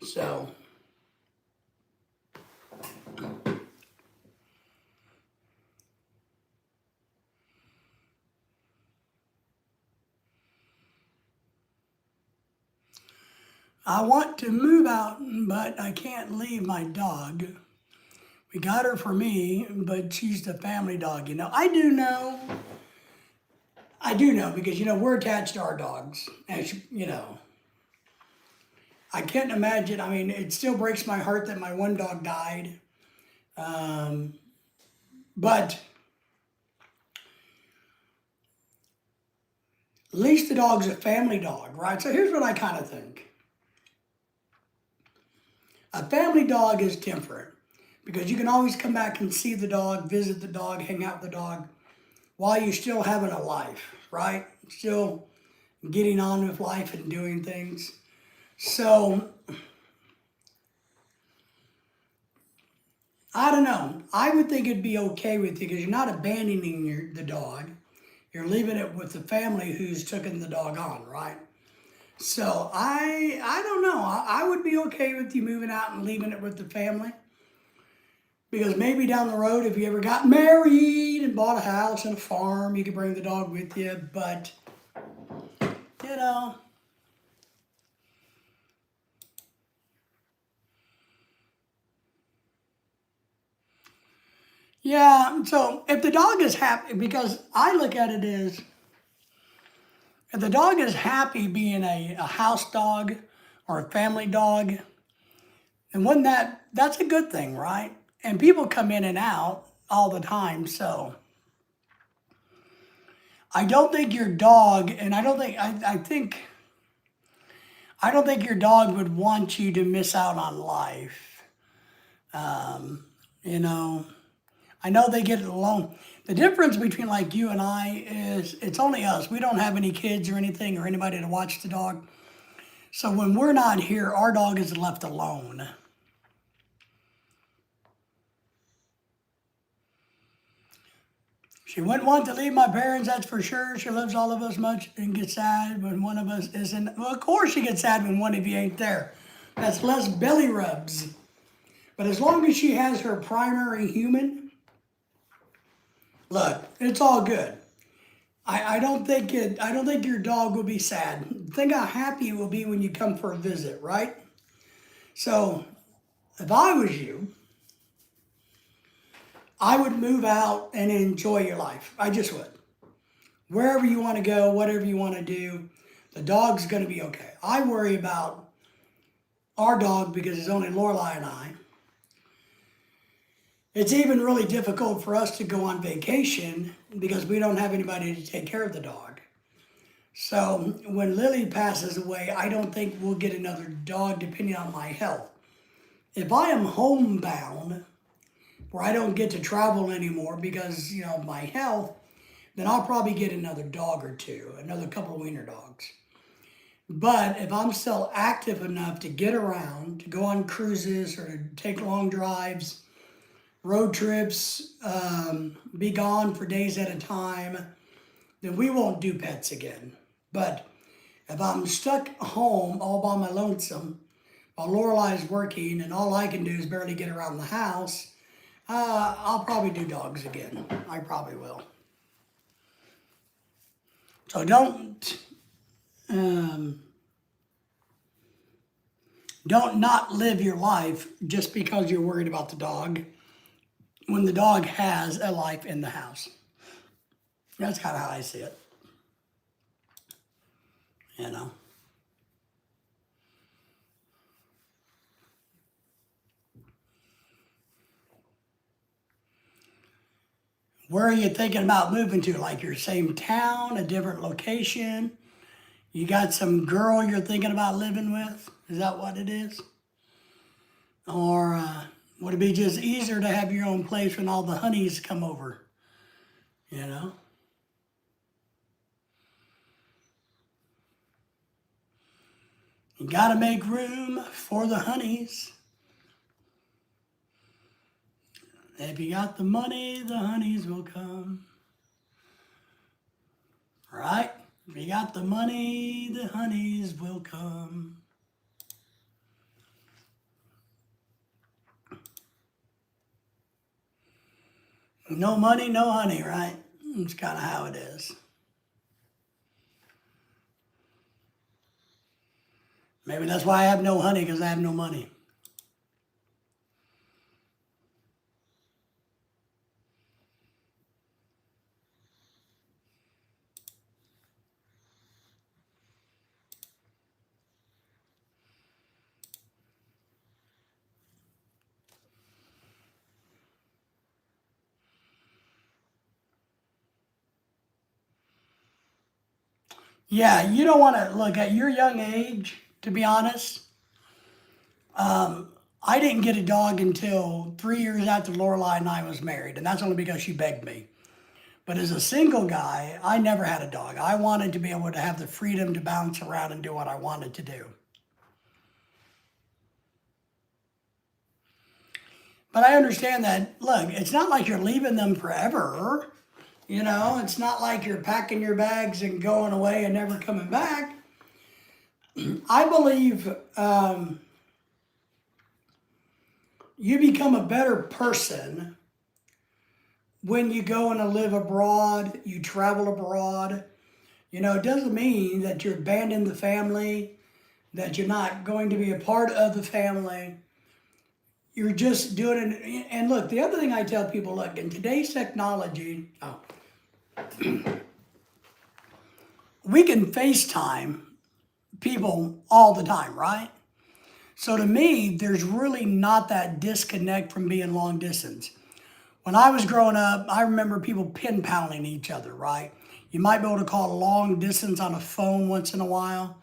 A: So I want to move out, but I can't leave my dog. We got her for me, but she's the family dog. I do know because, we're attached to our dogs. And, I can't imagine. I mean, it still breaks my heart that my one dog died. But at least the dog's a family dog, right? So here's what I kind of think. A family dog is different because you can always come back and see the dog, visit the dog, hang out with the dog while you're still having a life, right? Still getting on with life and doing things. So, I don't know. I would think it'd be okay with you because you're not abandoning the dog. You're leaving it with the family who's taken the dog on, right? So I don't know. I would be okay with you moving out and leaving it with the family. Because maybe down the road, if you ever got married and bought a house and a farm, you could bring the dog with you. But, yeah, so if the dog is happy, because I look at it as, if the dog is happy being a house dog or a family dog, then wouldn't that's a good thing, right? And people come in and out all the time, so I don't think your dog, and I don't think your dog would want you to miss out on life. You know, I know they get it alone. The difference between like you and I is it's only us. We don't have any kids or anything or anybody to watch the dog. So when we're not here, our dog is left alone. She wouldn't want to leave my parents, that's for sure. She loves all of us much and gets sad when one of us isn't. Well, of course she gets sad when one of you ain't there. That's less belly rubs. But as long as she has her primary human, look, it's all good. I don't think your dog will be sad. Think how happy it will be when you come for a visit, right? So if I was you, I would move out and enjoy your life. I just would. Wherever you want to go, whatever you want to do, the dog's going to be okay. I worry about our dog because it's only Lorelai and I. It's even really difficult for us to go on vacation because we don't have anybody to take care of the dog. So when Lily passes away, I don't think we'll get another dog depending on my health. If I am homebound, where I don't get to travel anymore because, of my health, then I'll probably get another dog or two, another couple of wiener dogs. But if I'm still active enough to get around, to go on cruises or to take long drives, road trips, be gone for days at a time, then we won't do pets again. But if I'm stuck home all by my lonesome while Lorelai's working and all I can do is barely get around the house, I'll probably do dogs again. I probably will. So don't not live your life just because you're worried about the dog when the dog has a life in the house. That's kind of how I see it. Where are you thinking about moving to? Like your same town, a different location? You got some girl you're thinking about living with? Is that what it is? Or would it be just easier to have your own place when all the honeys come over? You gotta make room for the honeys. If you got the money, the honeys will come. Right? If you got the money, the honeys will come. No money, no honey, right? That's kind of how it is. Maybe that's why I have no honey, because I have no money. Yeah, you don't want to look at your young age, to be honest. I didn't get a dog until 3 years after Lorelai and I was married, and that's only because she begged me. But as a single guy, I never had a dog. I wanted to be able to have the freedom to bounce around and do what I wanted to do. But I understand that, look, it's not like you're leaving them forever. It's not like you're packing your bags and going away and never coming back. I believe you become a better person when you go and live abroad, you travel abroad. It doesn't mean that you're abandoning the family, that you're not going to be a part of the family. You're just doing it. And look, the other thing I tell people, look, in today's technology, we can FaceTime people all the time, right? So to me, there's really not that disconnect from being long distance. When I was growing up, I remember people pin paling each other, right? You might be able to call long distance on a phone once in a while.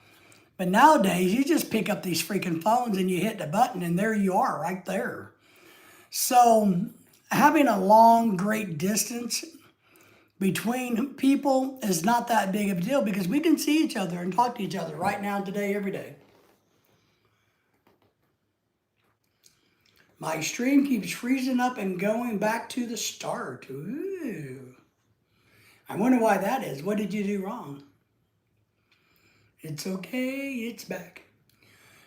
A: But nowadays, you just pick up these freaking phones and you hit the button and there you are right there. So having a long, great distance between people is not that big of a deal because we can see each other and talk to each other right now, today, every day. My stream keeps freezing up and going back to the start. Ooh. I wonder why that is. What did you do wrong? It's okay, it's back.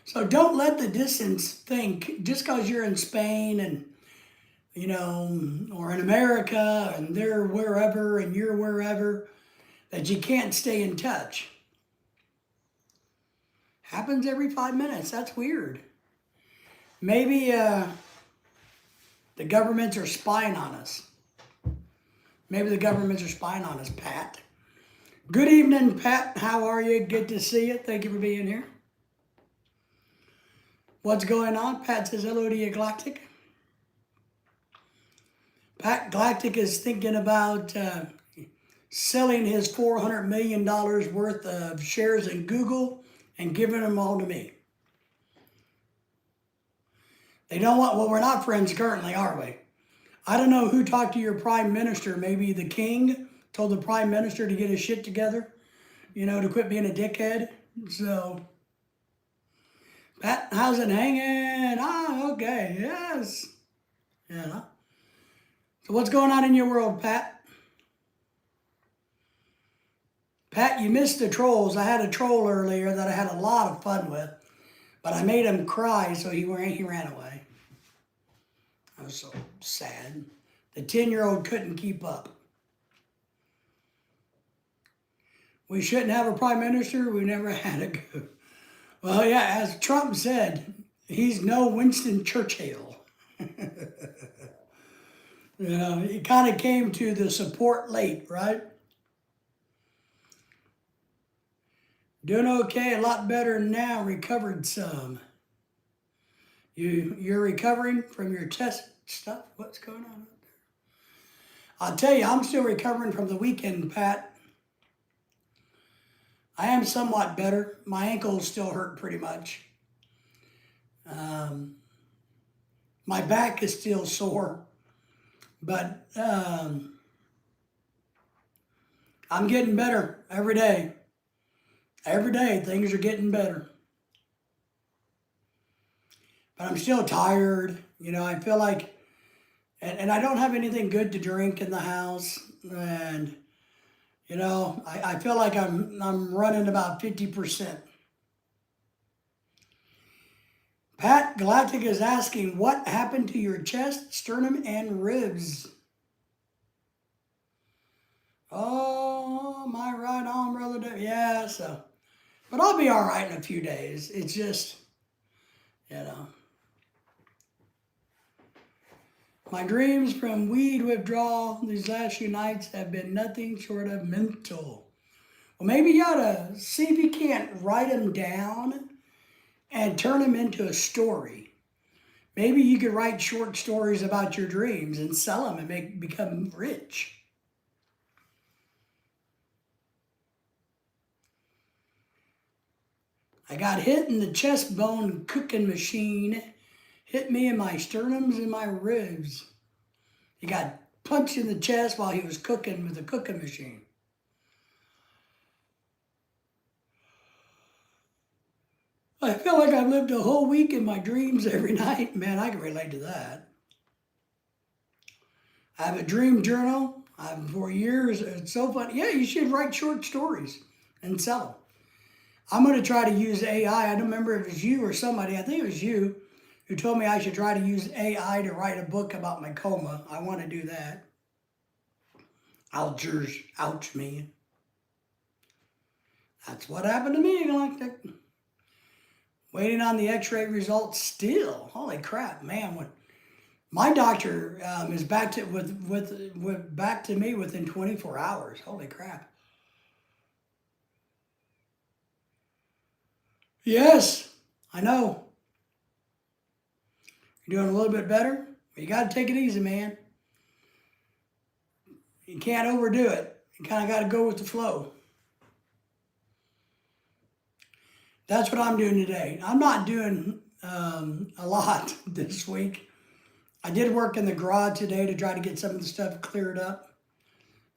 A: So don't let the distance think just because you're in Spain and, or in America and they're wherever and you're wherever, that you can't stay in touch. Happens every 5 minutes. That's weird. Maybe the governments are spying on us. Maybe the governments are spying on us, Pat. Good evening, Pat. How are you? Good to see you. Thank you for being here. What's going on? Pat says hello to you, Galactic. Pat Galactic is thinking about selling his $400 million worth of shares in Google and giving them all to me. They don't want, well, we're not friends currently, are we? I don't know who talked to your prime minister. Maybe the king told the prime minister to get his shit together, to quit being a dickhead. So, Pat, how's it hanging? Ah, okay, yes. Yeah. So what's going on in your world, Pat? Pat, you missed the trolls. I had a troll earlier that I had a lot of fun with, but I made him cry, so he ran away. I was so sad. The 10-year-old couldn't keep up. We shouldn't have a prime minister. We never had a go. Well, yeah, as Trump said, he's no Winston Churchill. He kind of came to the support late, right? Doing okay, a lot better now, recovered some. You're recovering from your test stuff? What's going on up there? I'll tell you, I'm still recovering from the weekend, Pat. I am somewhat better. My ankles still hurt pretty much. My back is still sore. But I'm getting better every day. Every day, things are getting better. But I'm still tired. I feel like, and I don't have anything good to drink in the house. And, I feel like I'm running about 50%. Pat Galactic is asking, what happened to your chest, sternum, and ribs? Oh, my right arm, brother. Yeah, so. But I'll be all right in a few days. It's just, My dreams from weed withdrawal these last few nights have been nothing short of mental. Well, maybe you ought to see if you can't write them down and turn them into a story. Maybe you could write short stories about your dreams and sell them and become rich. I got hit in the chest bone cooking machine. Hit me in my sternums and my ribs. He got punched in the chest while he was cooking with the cooking machine. I feel like I've lived a whole week in my dreams every night. Man, I can relate to that. I have a dream journal. For years. It's so fun. Yeah, you should write short stories and sell them. I'm going to try to use AI. I don't remember if it was you or somebody. I think it was you who told me I should try to use AI to write a book about my coma. I want to do that. Ouch me. That's what happened to me, Galactic. Waiting on the x-ray results still. Holy crap, man. When my doctor is back to back to me within 24 hours. Holy crap. Yes, I know. You're doing a little bit better. You got to take it easy, man. You can't overdo it. You kind of got to go with the flow. That's what I'm doing today. I'm not doing a lot this week. I did work in the garage today to try to get some of the stuff cleared up.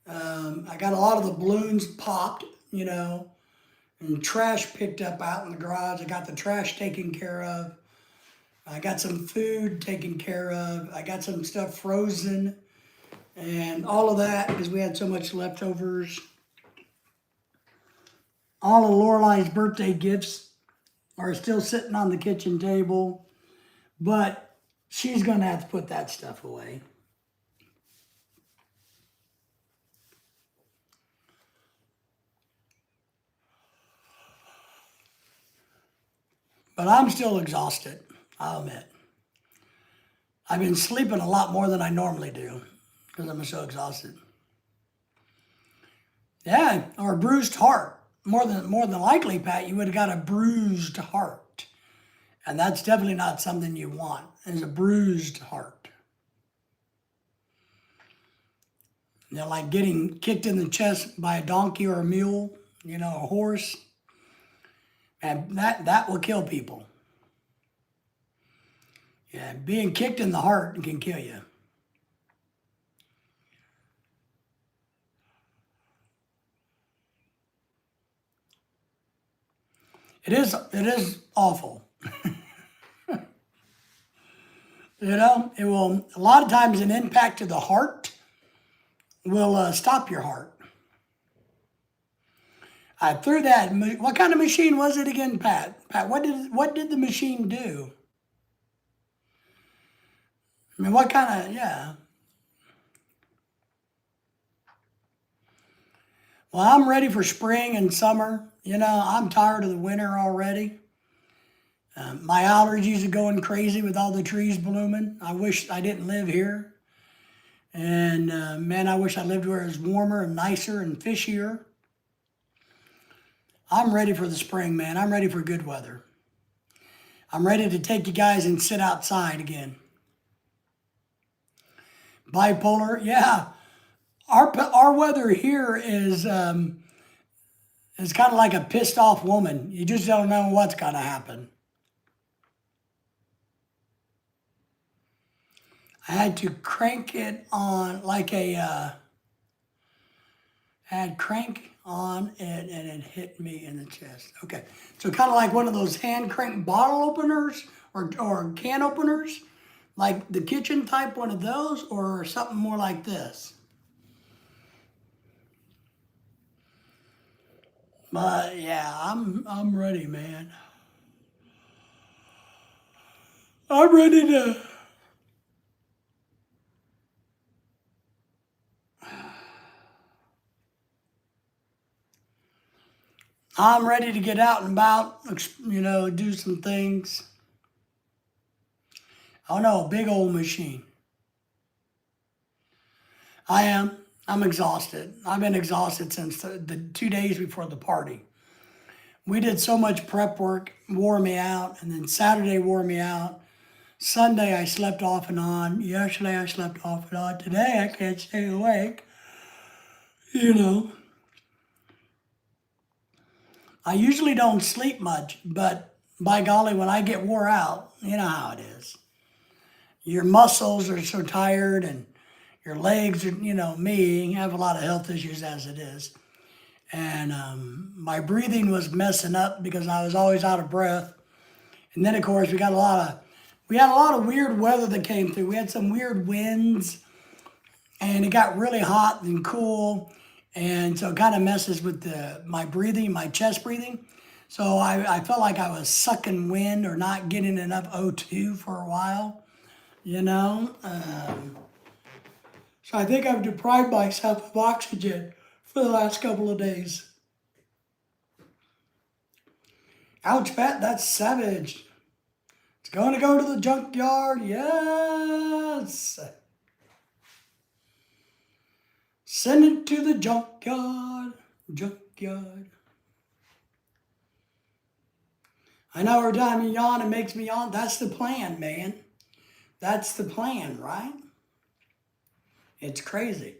A: I got a lot of the balloons popped, and trash picked up out in the garage. I got the trash taken care of. I got some food taken care of. I got some stuff frozen and all of that because we had so much leftovers. All of Lorelei's birthday gifts are still sitting on the kitchen table, but she's going to have to put that stuff away. But I'm still exhausted, I'll admit. I've been sleeping a lot more than I normally do because I'm so exhausted. Yeah, or a bruised heart. More than likely, Pat, you would have got a bruised heart. And that's definitely not something you want, is a bruised heart. Like getting kicked in the chest by a donkey or a mule, a horse. And that will kill people. Yeah, being kicked in the heart can kill you. It is awful. It will, a lot of times an impact to the heart will stop your heart. I threw that, what kind of machine was it again, Pat? Pat, what did the machine do? I mean, what kind of, yeah. Well, I'm ready for spring and summer. I'm tired of the winter already. My allergies are going crazy with all the trees blooming. I wish I didn't live here. And man, I wish I lived where it was warmer and nicer and fishier. I'm ready for the spring, man. I'm ready for good weather. I'm ready to take you guys and sit outside again. Bipolar, yeah. Our weather here is kind of like a pissed off woman. You just don't know what's going to happen. I had to crank it on like I had crank on it and it hit me in the chest. Okay, so kind of like one of those hand crank bottle openers or can openers, like the kitchen type one of those, or something more like this. But yeah, I'm ready, man. I'm ready to. I'm ready to get out and about, do some things. Oh no, big old machine. I am. I'm exhausted. I've been exhausted since the 2 days before the party. We did so much prep work, wore me out, and then Saturday wore me out. Sunday I slept off and on. Yesterday I slept off and on. Today I can't stay awake. I usually don't sleep much, but by golly, when I get wore out, you know how it is. Your muscles are so tired and your legs are, me, I have a lot of health issues as it is. And my breathing was messing up because I was always out of breath. And then, of course, we had a lot of weird weather that came through. We had some weird winds, and it got really hot and cool. And so it kind of messes with my breathing, my chest breathing. So I felt like I was sucking wind or not getting enough O2 for a while, So I think I've deprived myself of oxygen for the last couple of days. Ouch, Pat, that's savage. It's going to go to the junkyard, yes. Send it to the junkyard. I know every time you yawn, it makes me yawn. That's the plan, man. That's the plan, right? It's crazy.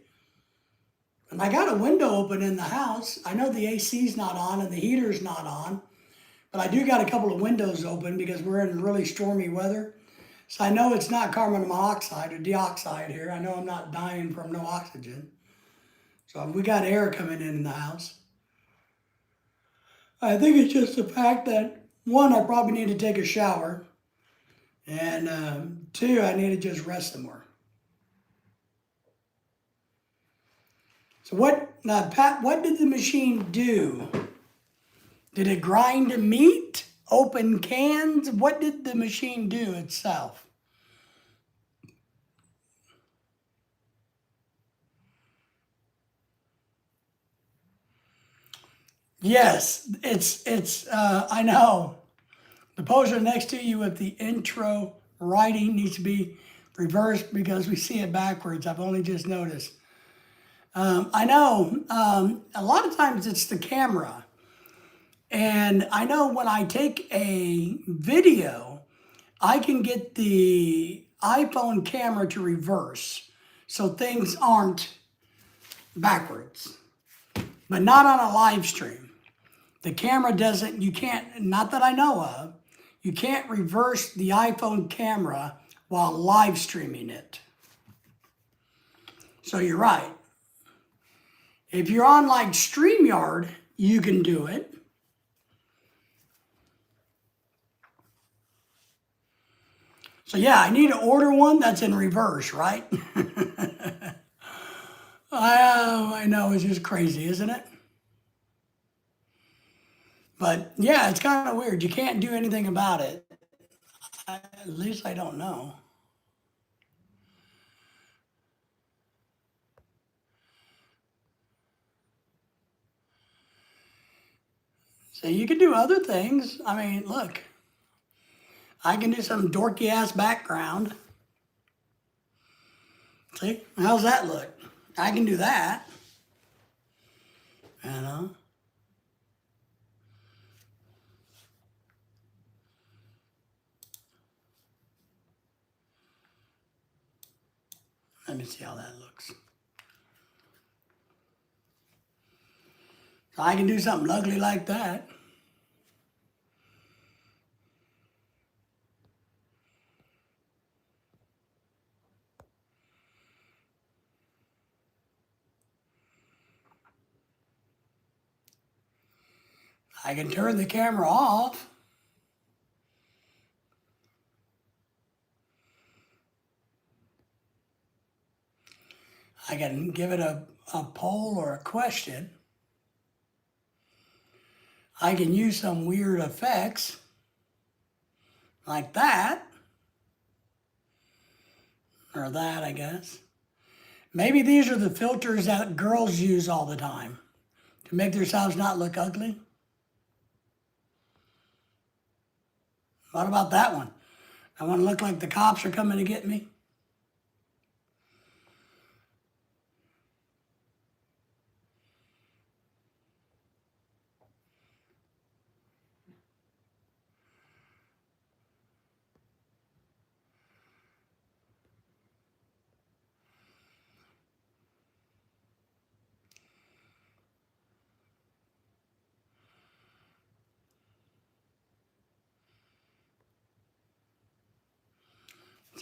A: And I got a window open in the house. I know the AC's not on and the heater's not on, but I do got a couple of windows open because we're in really stormy weather. So I know it's not carbon monoxide or dioxide here. I know I'm not dying from no oxygen. So we got air coming in the house. I think it's just the fact that, one, I probably need to take a shower. And two, I need to just rest some more. So now Pat, what did the machine do? Did it grind meat? Open cans? What did the machine do itself? Yes, I know. The poster next to you with the intro writing needs to be reversed because we see it backwards. I've only just noticed. I know a lot of times it's the camera. And I know when I take a video, I can get the iPhone camera to reverse so things aren't backwards, but not on a live stream. The camera doesn't, you can't, not that I know of, you can't reverse the iPhone camera while live streaming it. So you're right. If you're on like StreamYard, you can do it. So yeah, I need to order one that's in reverse, right? I know, it's just crazy, isn't it? But yeah, it's kind of weird. You can't do anything about it. At least I don't know. So you can do other things. I mean, look, I can do some dorky ass background. See, how's that look? I can do that. You know? Let me see how that looks. So I can do something ugly like that. I can turn the camera off. I can give it a poll or a question. I can use some weird effects like that. Or that, I guess. Maybe these are the filters that girls use all the time to make themselves not look ugly. What about that one? I want to look like the cops are coming to get me.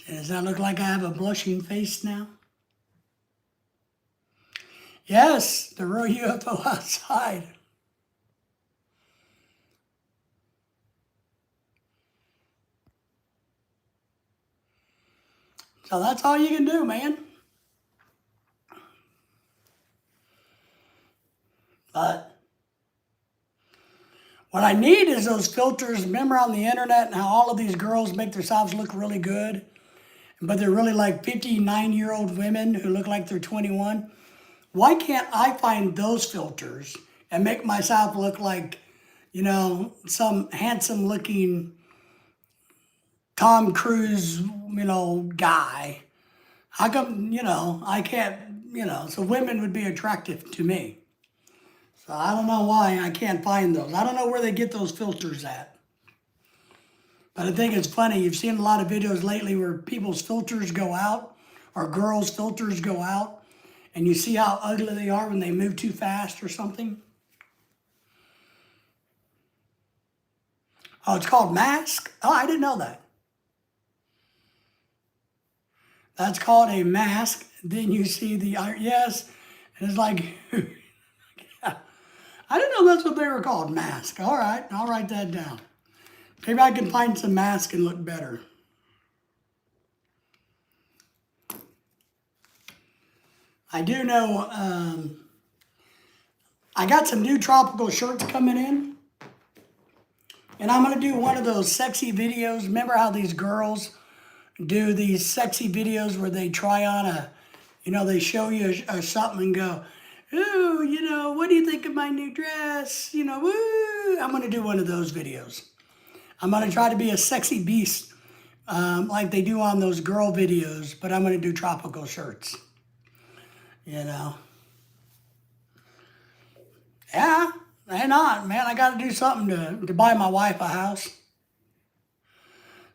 A: Does that look like I have a blushing face now? Yes, the real UFO outside. So that's all you can do, man. But what I need is those filters. Remember on the internet and how all of these girls make themselves look really good, but they're really like 59-year-old women who look like they're 21? Why can't I find those filters and make myself look like, some handsome looking Tom Cruise, guy? How come, I can't, so women would be attractive to me. So I don't know why I can't find those. I don't know where they get those filters at. But I think it's funny. You've seen a lot of videos lately where people's filters go out or girls' filters go out, and you see how ugly they are when they move too fast or something. Oh, it's called mask? Oh, I didn't know that. That's called a mask. Then you see the, yes, and it's like, I didn't know that's what they were called, mask. All right, I'll write that down. Maybe I can find some mask and look better. I do know I got some new tropical shirts coming in. And I'm going to do one of those sexy videos. Remember how these girls do these sexy videos where they try on they show you something and go, ooh, what do you think of my new dress? Woo. I'm going to do one of those videos. I'm going to try to be a sexy beast like they do on those girl videos, but I'm going to do tropical shirts. Yeah, why not, man? I got to do something to buy my wife a house.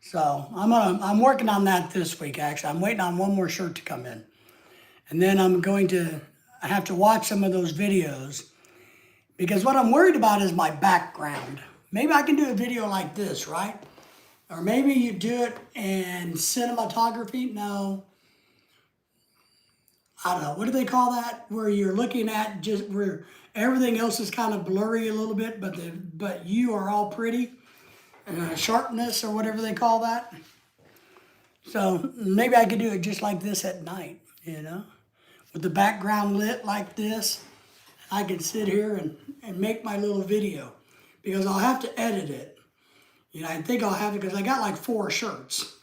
A: So I'm working on that this week, actually. I'm waiting on one more shirt to come in. And then I have to watch some of those videos because what I'm worried about is my background. Maybe I can do a video like this, right? Or maybe you do it in cinematography. No. I don't know, what do they call that? Where you're looking at just where everything else is kind of blurry a little bit, but you are all pretty. Sharpness or whatever they call that. So maybe I could do it just like this at night, with the background lit like this. I could sit here and make my little video because I'll have to edit it. I think I'll have it because I got like 4 shirts.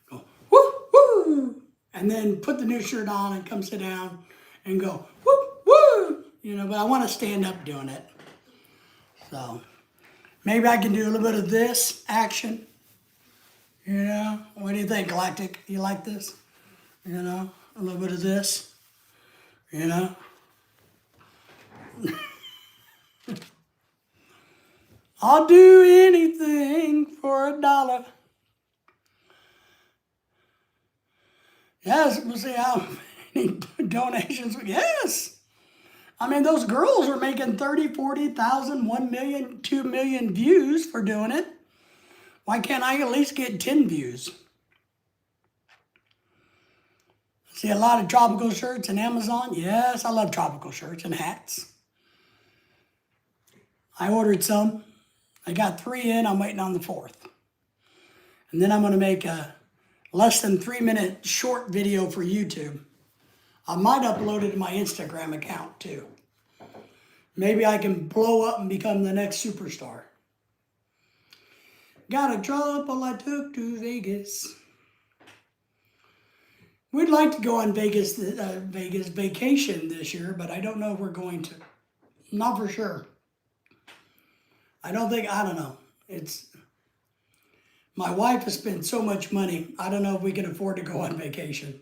A: Go, woo, woo, and then put the new shirt on and come sit down and go, woo, woo, but I want to stand up doing it. So maybe I can do a little bit of this action. What do you think, Galactic? You like this? A little bit of this. I'll do anything for $1. Yes, we'll see how many donations. Yes. I mean, those girls are making 30, 40,000, 1 million, 2 million views for doing it. Why can't I at least get 10 views? See a lot of tropical shirts on Amazon. Yes, I love tropical shirts and hats. I ordered some. I got 3 in. I'm waiting on the 4th. And then I'm going to make a less than 3-minute short video for YouTube. I might upload it to my Instagram account too. Maybe I can blow up and become the next superstar. Got a trouble I took to Vegas. We'd like to go on Vegas vacation this year, but I don't know if we're going to. Not for sure. I don't know. My wife has spent so much money, I don't know if we can afford to go on vacation.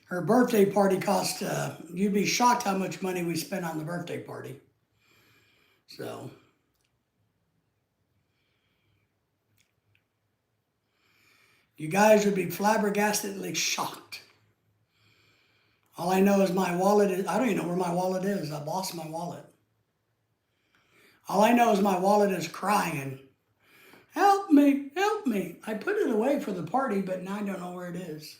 A: Her birthday party cost, you'd be shocked how much money we spent on the birthday party. So, you guys would be flabbergastedly shocked. All I know is my wallet is, I don't even know where my wallet is. I lost my wallet. All I know is my wallet is crying. Help me, help me. I put it away for the party, but now I don't know where it is.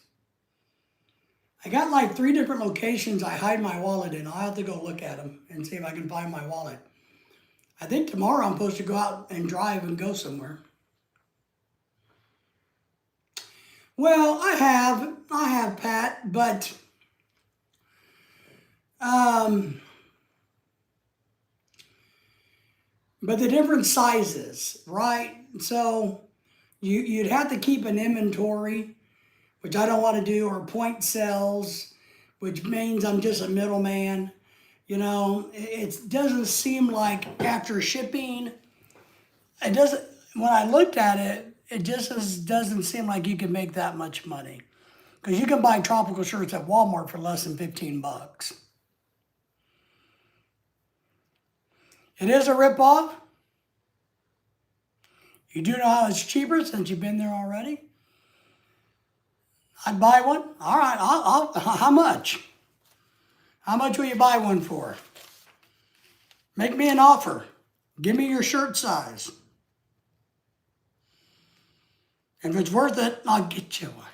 A: I got like 3 different locations I hide my wallet in. I'll have to go look at them and see if I can find my wallet. I think tomorrow I'm supposed to go out and drive and go somewhere. Well, I have, Pat, but the different sizes, right? So you'd have to keep an inventory, which I don't want to do, or point sales, which means I'm just a middleman. It doesn't seem like after shipping, when I looked at it, it just doesn't seem like you can make that much money. Because you can buy tropical shirts at Walmart for less than 15 bucks. It is a ripoff. You do know how it's cheaper since you've been there already? I'd buy one. All right, how much? How much will you buy one for? Make me an offer. Give me your shirt size. If it's worth it, I'll get you one.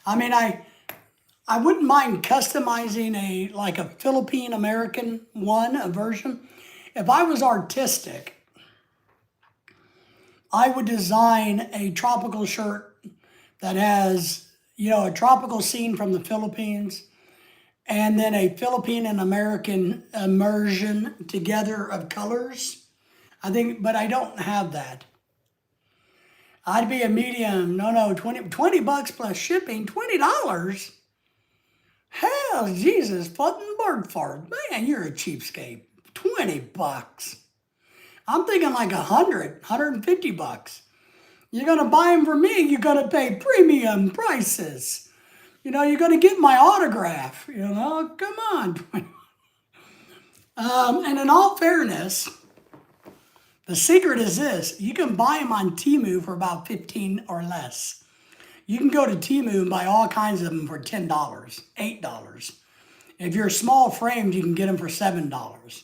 A: I mean, I wouldn't mind customizing a Philippine American one, a version. If I was artistic, I would design a tropical shirt that has, a tropical scene from the Philippines and then a Philippine and American immersion together of colors. I think, but I don't have that. I'd be a medium. No, 20 bucks plus shipping, $20. Hell, Jesus, fucking bird fart. Man, you're a cheapskate. 20 bucks. I'm thinking like 150 bucks. You're going to buy them for me, you're going to pay premium prices. You're going to get my autograph. Come on. And in all fairness, the secret is this. You can buy them on Temu for about $15 or less. You can go to Temu and buy all kinds of them for $10, $8. If you're small framed, you can get them for $7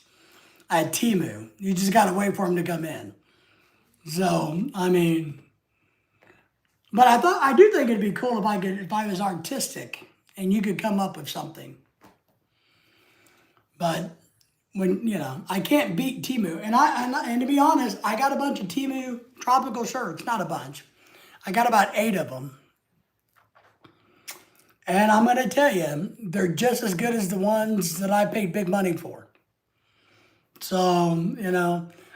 A: at Temu. You just got to wait for them to come in. So, I mean, but I do think it'd be cool if I was artistic and you could come up with something. But when, I can't beat Temu. And to be honest, I got a bunch of Temu tropical shirts, not a bunch. I got about 8 of them. And I'm going to tell you, they're just as good as the ones that I paid big money for. So,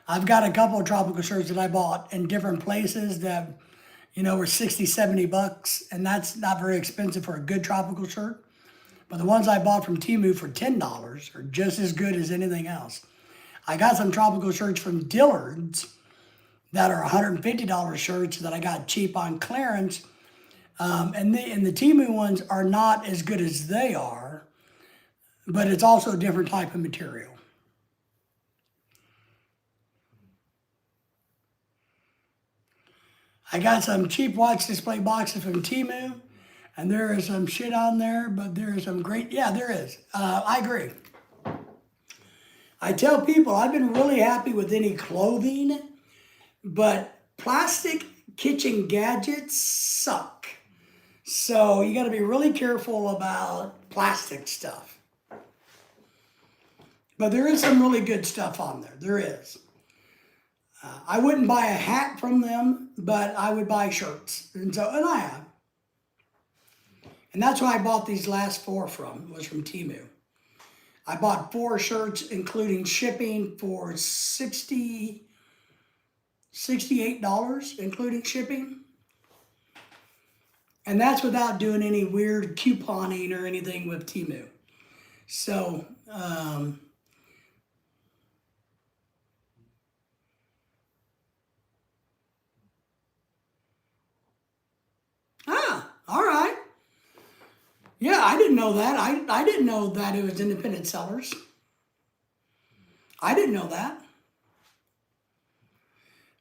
A: I've got a couple of tropical shirts that I bought in different places that, were 60, 70 bucks. And that's not very expensive for a good tropical shirt. But the ones I bought from Temu for $10 are just as good as anything else. I got some tropical shirts from Dillard's that are $150 shirts that I got cheap on clearance. And the Temu ones are not as good as they are, but it's also a different type of material. I got some cheap watch display boxes from Temu, and there is some shit on there, but there is some great, yeah, there is. I agree. I tell people I've been really happy with any clothing, but plastic kitchen gadgets suck. So you got to be really careful about plastic stuff. But there is some really good stuff on there. There is. I wouldn't buy a hat from them, but I would buy shirts. And I have. And that's why I bought these last 4 was from Temu. I bought 4 shirts, including shipping for $68, including shipping. And that's without doing any weird couponing or anything with Temu. So, all right. Yeah, I didn't know that. I didn't know that it was independent sellers. I didn't know that.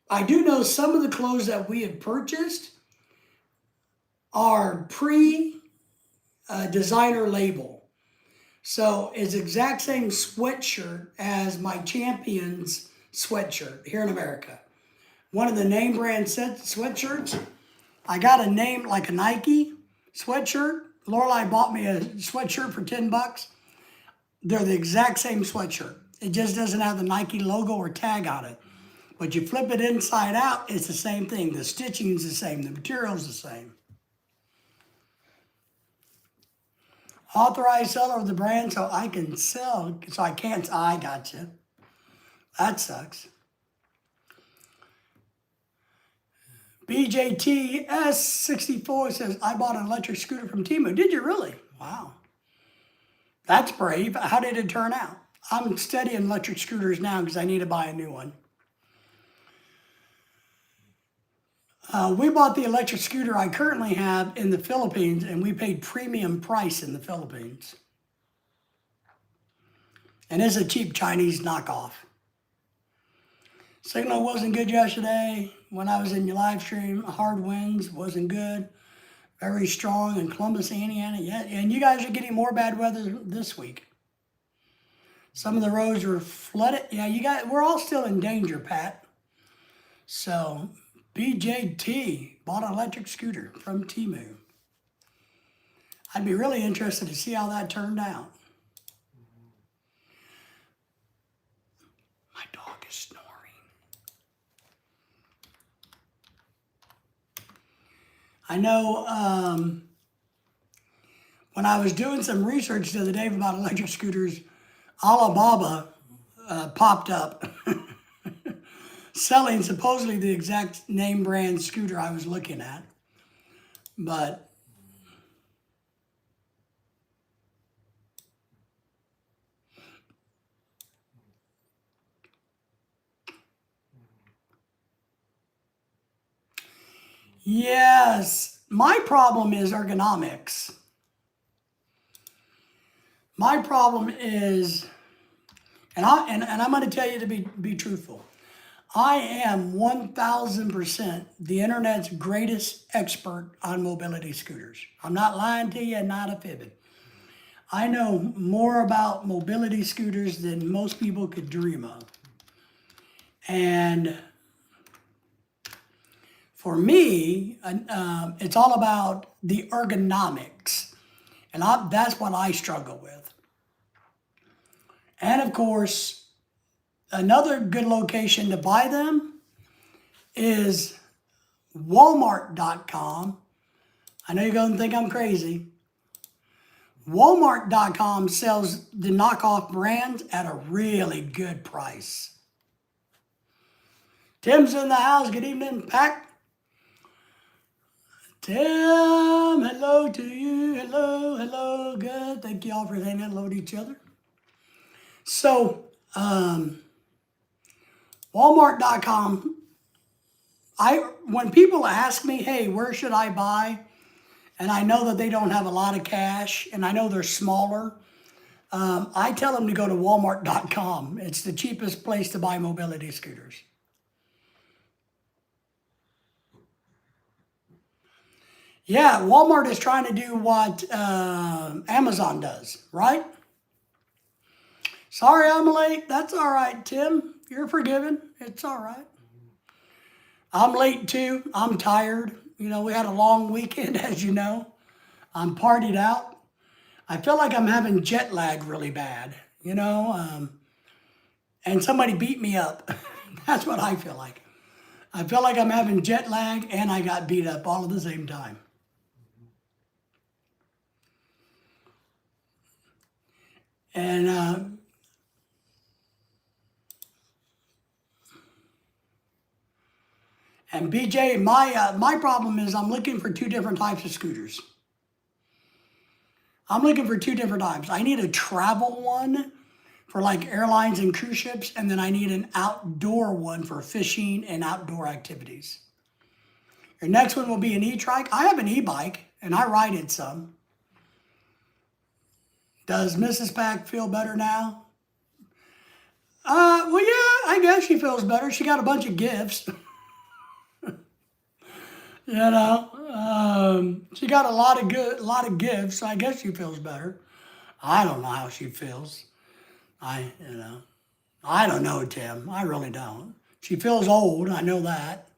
A: I do know some of the clothes that we have purchased are pre-designer label. So it's exact same sweatshirt as my Champions sweatshirt here in America. One of the name brand sweatshirts, I got a name like a Nike sweatshirt. Lorelai bought me a sweatshirt for 10 bucks. They're the exact same sweatshirt. It just doesn't have the Nike logo or tag on it. But you flip it inside out, it's the same thing. The stitching is the same. The material is the same. Authorized seller of the brand so I can sell, so I can't, I got you. That sucks. BJTS64 says, I bought an electric scooter from Temu. Did you really? Wow. That's brave. How did it turn out? I'm studying electric scooters now because I need to buy a new one. We bought the electric scooter I currently have in the Philippines, and we paid premium price in the Philippines. And it's a cheap Chinese knockoff. Signal wasn't good yesterday when I was in your live stream. Hard winds, wasn't good. Very strong in Columbus, Indiana. Yeah, and you guys are getting more bad weather this week. Some of the roads were flooded. Yeah, we're all still in danger, Pat. So BJT bought an electric scooter from Temu. I'd be really interested to see how that turned out. My dog is snoring. I know when I was doing some research the other day about electric scooters, Alibaba popped up selling supposedly the exact name brand scooter I was looking at. But yes, my problem is ergonomics. My problem is, and I'm going to tell you to be truthful. I am 1,000% the internet's greatest expert on mobility scooters. I'm not lying to you, not a fibbing. I know more about mobility scooters than most people could dream of. And for me, it's all about the ergonomics. And that's what I struggle with. And of course, another good location to buy them is Walmart.com. I know you're going to think I'm crazy. Walmart.com sells the knockoff brands at a really good price. Tim's in the house. Good evening, PAC. Tim, hello to you. Hello, hello. Good. Thank you all for saying hello to each other. So, Walmart.com, when people ask me, hey, where should I buy? And I know that they don't have a lot of cash, and I know they're smaller, I tell them to go to Walmart.com. It's the cheapest place to buy mobility scooters. Yeah, Walmart is trying to do what Amazon does, right? Sorry I'm late. That's all right, Tim. You're forgiven. It's all right. I'm late too. I'm tired. You know, we had a long weekend, as you know. I'm partied out. I feel like I'm having jet lag really bad, you know, and somebody beat me up. That's what I feel like. I feel like I'm having jet lag and I got beat up all at the same time. And BJ, my problem is I'm looking for two different types of scooters. I'm looking for two different types. I need a travel one for like airlines and cruise ships, and then I need an outdoor one for fishing and outdoor activities. Your next one will be an e-trike. I have an e-bike, and I ride it some. Does Mrs. PAC feel better now? Well, yeah, I guess she feels better. She got a bunch of gifts. You know, she got a lot of gifts. So I guess she feels better. I don't know how she feels. I don't know, Tim. I really don't. She feels old. I know that.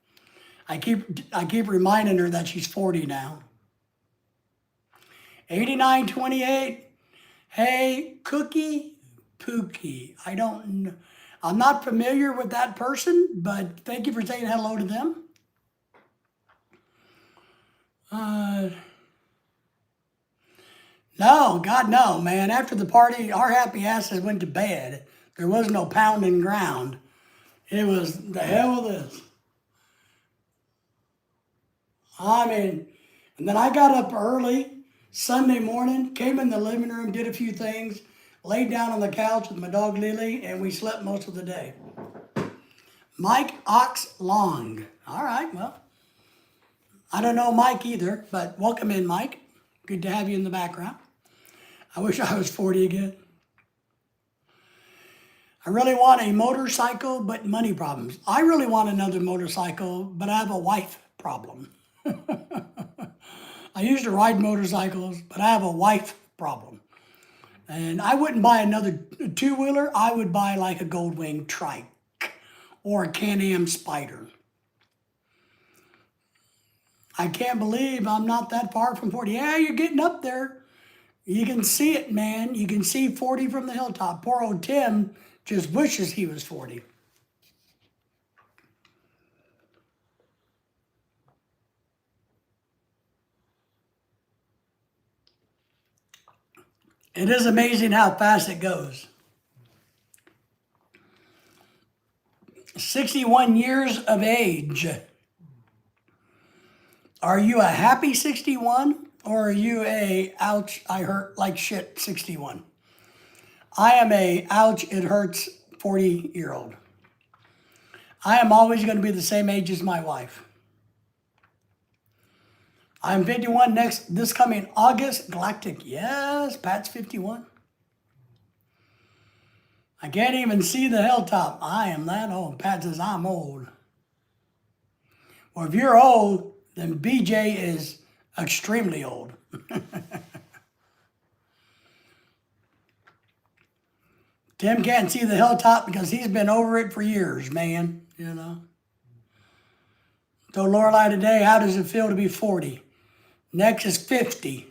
A: I keep reminding her that she's 40 now. 8928. Hey, Cookie Pookie. I'm not familiar with that person, but thank you for saying hello to them. No, God, no, man. After the party, our happy asses went to bed. There was no pounding ground. It was the hell with this. I mean, and then I got up early Sunday morning, came in the living room, did a few things, laid down on the couch with my dog Lily, and we slept most of the day. Mike Ox Long. All right, well, I don't know Mike either, but welcome in, Mike. Good to have you in the background. I wish I was 40 again. I really want a motorcycle, but money problems. I really want another motorcycle, but I have a wife problem. I used to ride motorcycles, but I have a wife problem. And I wouldn't buy another two-wheeler. I would buy like a Goldwing trike or a Can-Am Spider. I can't believe I'm not that far from 40. Yeah, you're getting up there. You can see it, man. You can see 40 from the hilltop. Poor old Tim just wishes he was 40. It is amazing how fast it goes. 61 years of age. Are you a happy 61 or are you a ouch, I hurt like shit 61? I am a ouch, it hurts 40-year-old. I am always going to be the same age as my wife. I'm 51 this coming August. Galactic, yes, Pat's 51. I can't even see the hilltop. I am that old. Pat says I'm old. Well, if you're old, then BJ is extremely old. Tim can't see the hilltop because he's been over it for years, man, you know. So Lorelei today, how does it feel to be 40? Next is 50.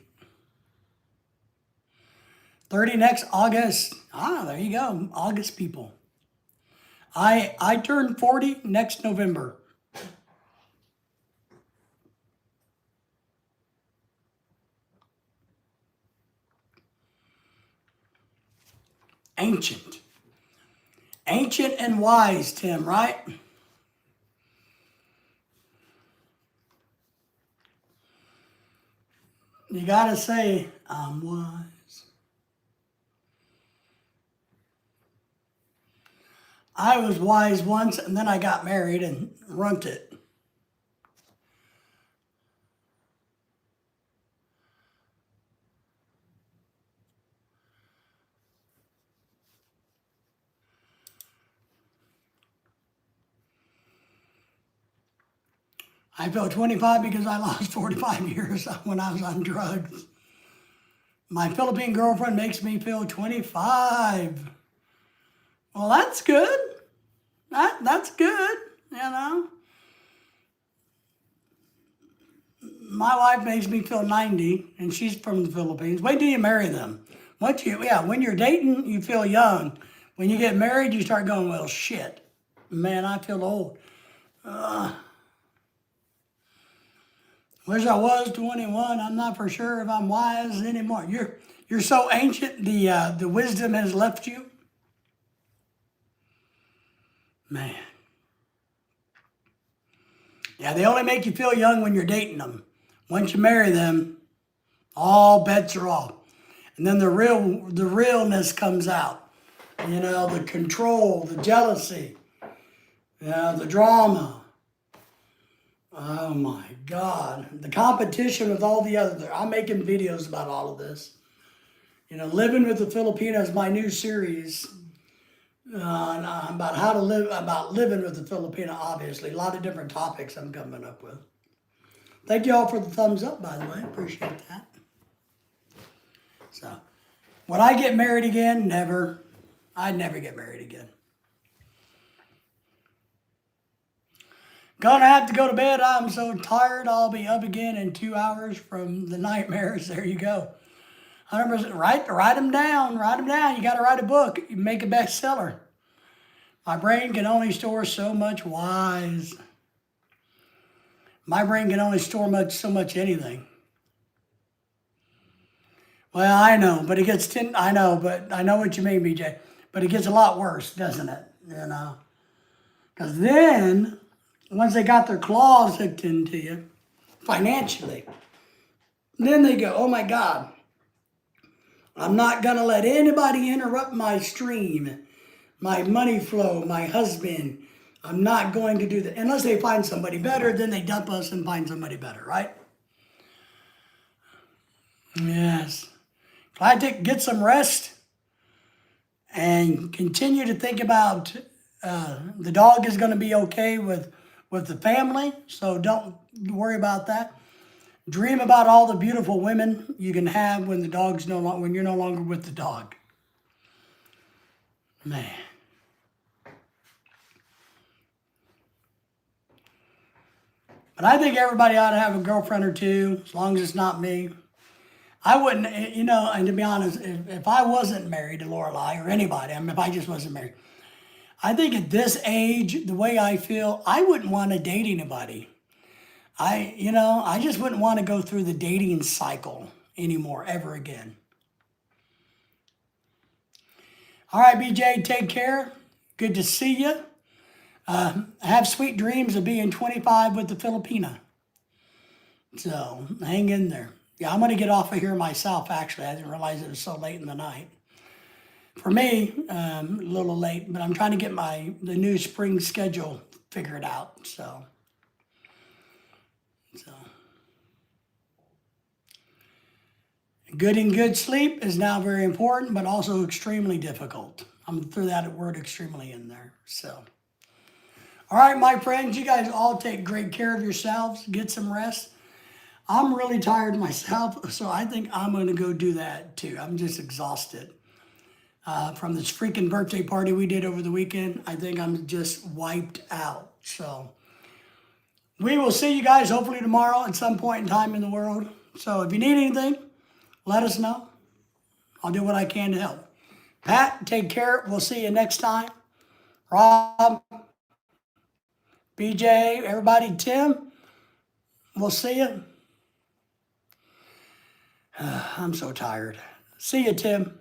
A: 30 next August. Ah, there you go, August people. I turn 40 next November. Ancient. Ancient and wise, Tim, right? You gotta say, I'm wise. I was wise once and then I got married and runt it. I feel 25 because I lost 45 years when I was on drugs. My Philippine girlfriend makes me feel 25. Well, that's good. That's good, you know. My wife makes me feel 90, and she's from the Philippines. Wait till you marry them. When you're dating, you feel young. When you get married, you start going, well, shit. Man, I feel old. Wish I was 21. I'm not for sure if I'm wise anymore. You're so ancient, the wisdom has left you. Man. Yeah, they only make you feel young when you're dating them. Once you marry them, all bets are off. And then the realness comes out. You know, the control, the jealousy, the drama. Oh my God. The competition with all the other. I'm making videos about all of this. You know, Living with the Filipinos, my new series about how to live, about living with the Filipino, obviously. A lot of different topics I'm coming up with. Thank you all for the thumbs up, by the way. Appreciate that. So, would I get married again? Never. I'd never get married again. Gonna have to go to bed. I'm so tired. I'll be up again in 2 hours from the nightmares. There you go. 100%. Write them down. Write them down. You got to write a book. You make a bestseller. My brain can only store so much wise. My brain can only store so much anything. Well, I know, but it gets I know, but I know what you mean, BJ. But it gets a lot worse, doesn't it? You know, because then once they got their claws hooked into you financially, then they go, oh my God, I'm not going to let anybody interrupt my stream, my money flow, my husband. I'm not going to do that. Unless they find somebody better, then they dump us and find somebody better, right? Yes. Get some rest and continue to think about the dog is going to be okay with the family, so don't worry about that. Dream about all the beautiful women you can have when when you're no longer with the dog. Man. But I think everybody ought to have a girlfriend or two, as long as it's not me. I wouldn't, you know, and to be honest, if I wasn't married to Lorelai or anybody, I mean, if I just wasn't married, I think at this age, the way I feel, I wouldn't want to date anybody. I just wouldn't want to go through the dating cycle anymore, ever again. All right, BJ, take care. Good to see you. Have sweet dreams of being 25 with the Filipina. So hang in there. Yeah, I'm going to get off of here myself, actually. I didn't realize it was so late in the night. For me, a little late, but I'm trying to get the new spring schedule figured out. So. Getting good sleep is now very important, but also extremely difficult. I'm going to throw that word extremely in there. So, all right, my friends, you guys all take great care of yourselves. Get some rest. I'm really tired myself, so I think I'm going to go do that too. I'm just exhausted. From this freaking birthday party we did over the weekend, I think I'm just wiped out. So, we will see you guys hopefully tomorrow at some point in time in the world. So, if you need anything, let us know. I'll do what I can to help. Pat, take care. We'll see you next time. Rob, BJ, everybody, Tim, we'll see you. I'm so tired. See you, Tim.